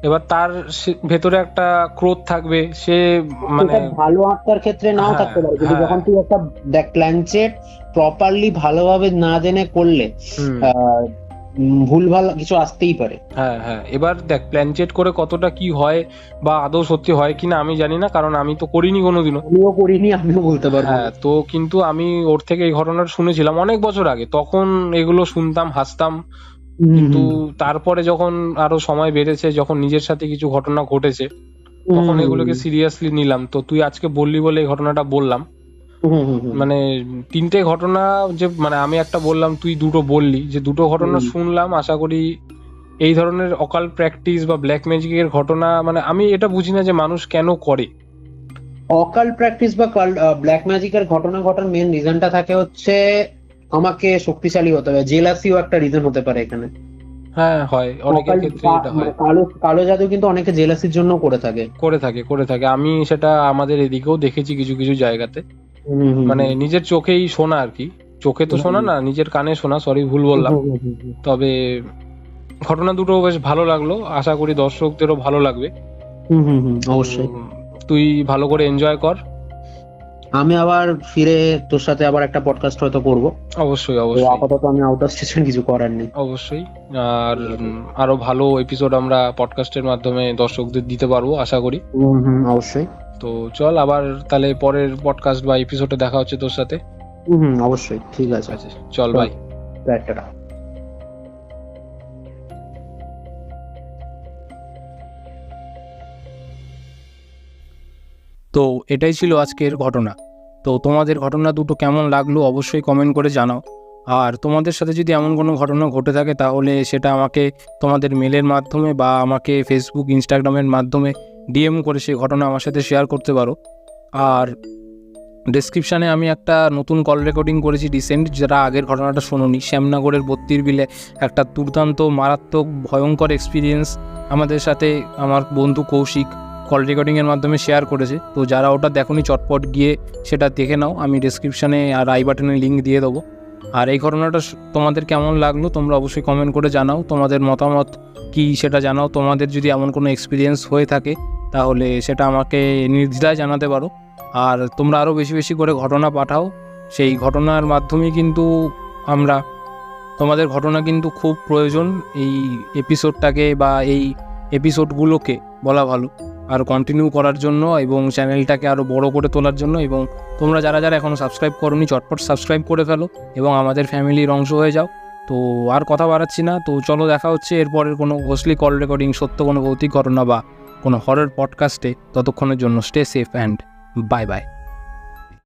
এবার তার ভেতরে একটা ক্রোধ থাকবে, সে মানে ভালো আত্মার ক্ষেত্রে নাও থাকতে পারে, কিন্তু যখন তুই একটা প্ল্যানচেট প্রপারলি ভালোভাবে না জেনে করলে ভুলভাল কিছু আসতেই পারে। হ্যাঁ, এবার দেখ, প্ল্যানচেট করে কতটা কি হয় বা আদৌ সত্যি হয় কিনা আমি জানি না, কারণ আমি তো করিনি কোনোদিনও। আমিও বলতে পারবো। হ্যাঁ, তো কিন্তু আমি ওর থেকে এই ঘটনাটা শুনেছিলাম অনেক বছর আগে, তখন এগুলো শুনতাম, হাসতাম। কিন্তু তারপরে যখন আরো সময় বেড়েছে, যখন নিজের সাথে কিছু ঘটনা ঘটেছে, তখন এগুলোকে সিরিয়াসলি নিলাম। তো তুই আজকে বললি বলে এই ঘটনাটা বললাম। মানে 3টে ঘটনা, যে মানে আমি একটা বললাম, তুই 2টো বললি, যে 2টো ঘটনা শুনলাম। আশা করি এই ধরনের অকাল প্র্যাকটিস বা ব্ল্যাক ম্যাজিকের ঘটনা, মানে আমি এটা বুঝি না যে মানুষ কেন করে। অকাল প্র্যাকটিস বা ব্ল্যাক ম্যাজিকের ঘটনা ঘটার মেন রিজনটা থাকে হচ্ছে আমাকে শক্তিশালী হতে হবে, জেলাসিও একটা রিজন হতে পারে এখানে। হ্যাঁ, হয়, অনেকের ক্ষেত্রে এটা হয়। কালো জাদু কিন্তু অনেকে জেলাসির জন্য করে থাকে। আমি সেটা আমাদের এদিকেও দেখেছি কিছু কিছু জায়গাতে, মানে নিজের চোখেই শোনা আর কি। চোখে তো শোনা না, নিজের কানে শোনা, সরি ভুল বললাম। তবে ঘটনা দুটো বেশ ভালো লাগলো, আশা করি দর্শকদেরও ভালো লাগবে। অবশ্যই। তুই ভালো করে এনজয় কর। আমি আবার ফিরে তোর সাথে আবার একটা পডকাস্ট হয়তো করব। অবশ্যই। আপাতত আমি আউট অফ স্টেশন, কিছু করার নেই। অবশ্যই। আর আরো ভালো এপিসোড আমরা পডকাস্টের মাধ্যমে দর্শকদের দিতে পারবো আশা করি। অবশ্যই। তো চল, আবার তাহলে পরের পডকাস্ট বা এপিসোডে দেখা হচ্ছে তোর সাথে। অবশ্যই, ঠিক আছে। চল, বাই। টাটা। তো এটাই ছিল আজকের ঘটনা। তো তোমাদের ঘটনা দুটো কেমন লাগলো অবশ্যই কমেন্ট করে জানাও। আর তোমাদের সাথে যদি এমন কোনো ঘটনা ঘটে থাকে, তাহলে সেটা আমাকে তোমাদের মেলের মাধ্যমে বা আমাকে ফেসবুক ইনস্টাগ্রামের মাধ্যমে ডিএম করে সেই ঘটনা আমার সাথে শেয়ার করতে পারো। আর ডেসক্রিপশানে আমি একটা নতুন কল রেকর্ডিং করেছি রিসেন্ট, যারা আগের ঘটনাটা শোনোনি। শ্যামনগরের 32 বিলে একটা দুর্দান্ত মারাত্মক ভয়ঙ্কর এক্সপিরিয়েন্স আমাদের সাথে আমার বন্ধু কৌশিক কল রেকর্ডিংয়ের মাধ্যমে শেয়ার করেছে। তো যারা ওটা দেখোনি, চটপট গিয়ে সেটা দেখে নাও। আমি ডেসক্রিপশানে আর আই বাটনে লিঙ্ক দিয়ে দেবো। আর এই ঘটনাটা তোমাদের কেমন লাগলো তোমরা অবশ্যই কমেন্ট করে জানাও। তোমাদের মতামত কি সেটা জানাও। তোমাদের যদি এমন কোনো এক্সপিরিয়েন্স হয়ে থাকে, তাহলে সেটা আমাকে নির্দ্বিধায় জানাতে পারো। আর তোমরা আরও বেশি বেশি করে ঘটনা পাঠাও। সেই ঘটনার মাধ্যমে কিন্তু আমরা, তোমাদের ঘটনা কিন্তু খুব প্রয়োজন এই এপিসোডটাকে বা এই এপিসোডগুলোকে বলা ভালো আর কন্টিনিউ করার জন্য, এবং চ্যানেলটাকে আরও বড় করে তোলার জন্য। এবং তোমরা যারা যারা এখনও সাবস্ক্রাইব করোনি, চটপট সাবস্ক্রাইব করে ফেলো এবং আমাদের ফ্যামিলির অংশ হয়ে যাও। তো আর কথা বাড়াচ্ছি না, তো চলো দেখা হচ্ছে এরপরের কোনো ঘোষলি কল রেকর্ডিং, সত্য কোনো ভৌতিক ঘটনা বা কোনো হরর পডকাস্টে। ততক্ষণের জন্য stay safe and bye bye.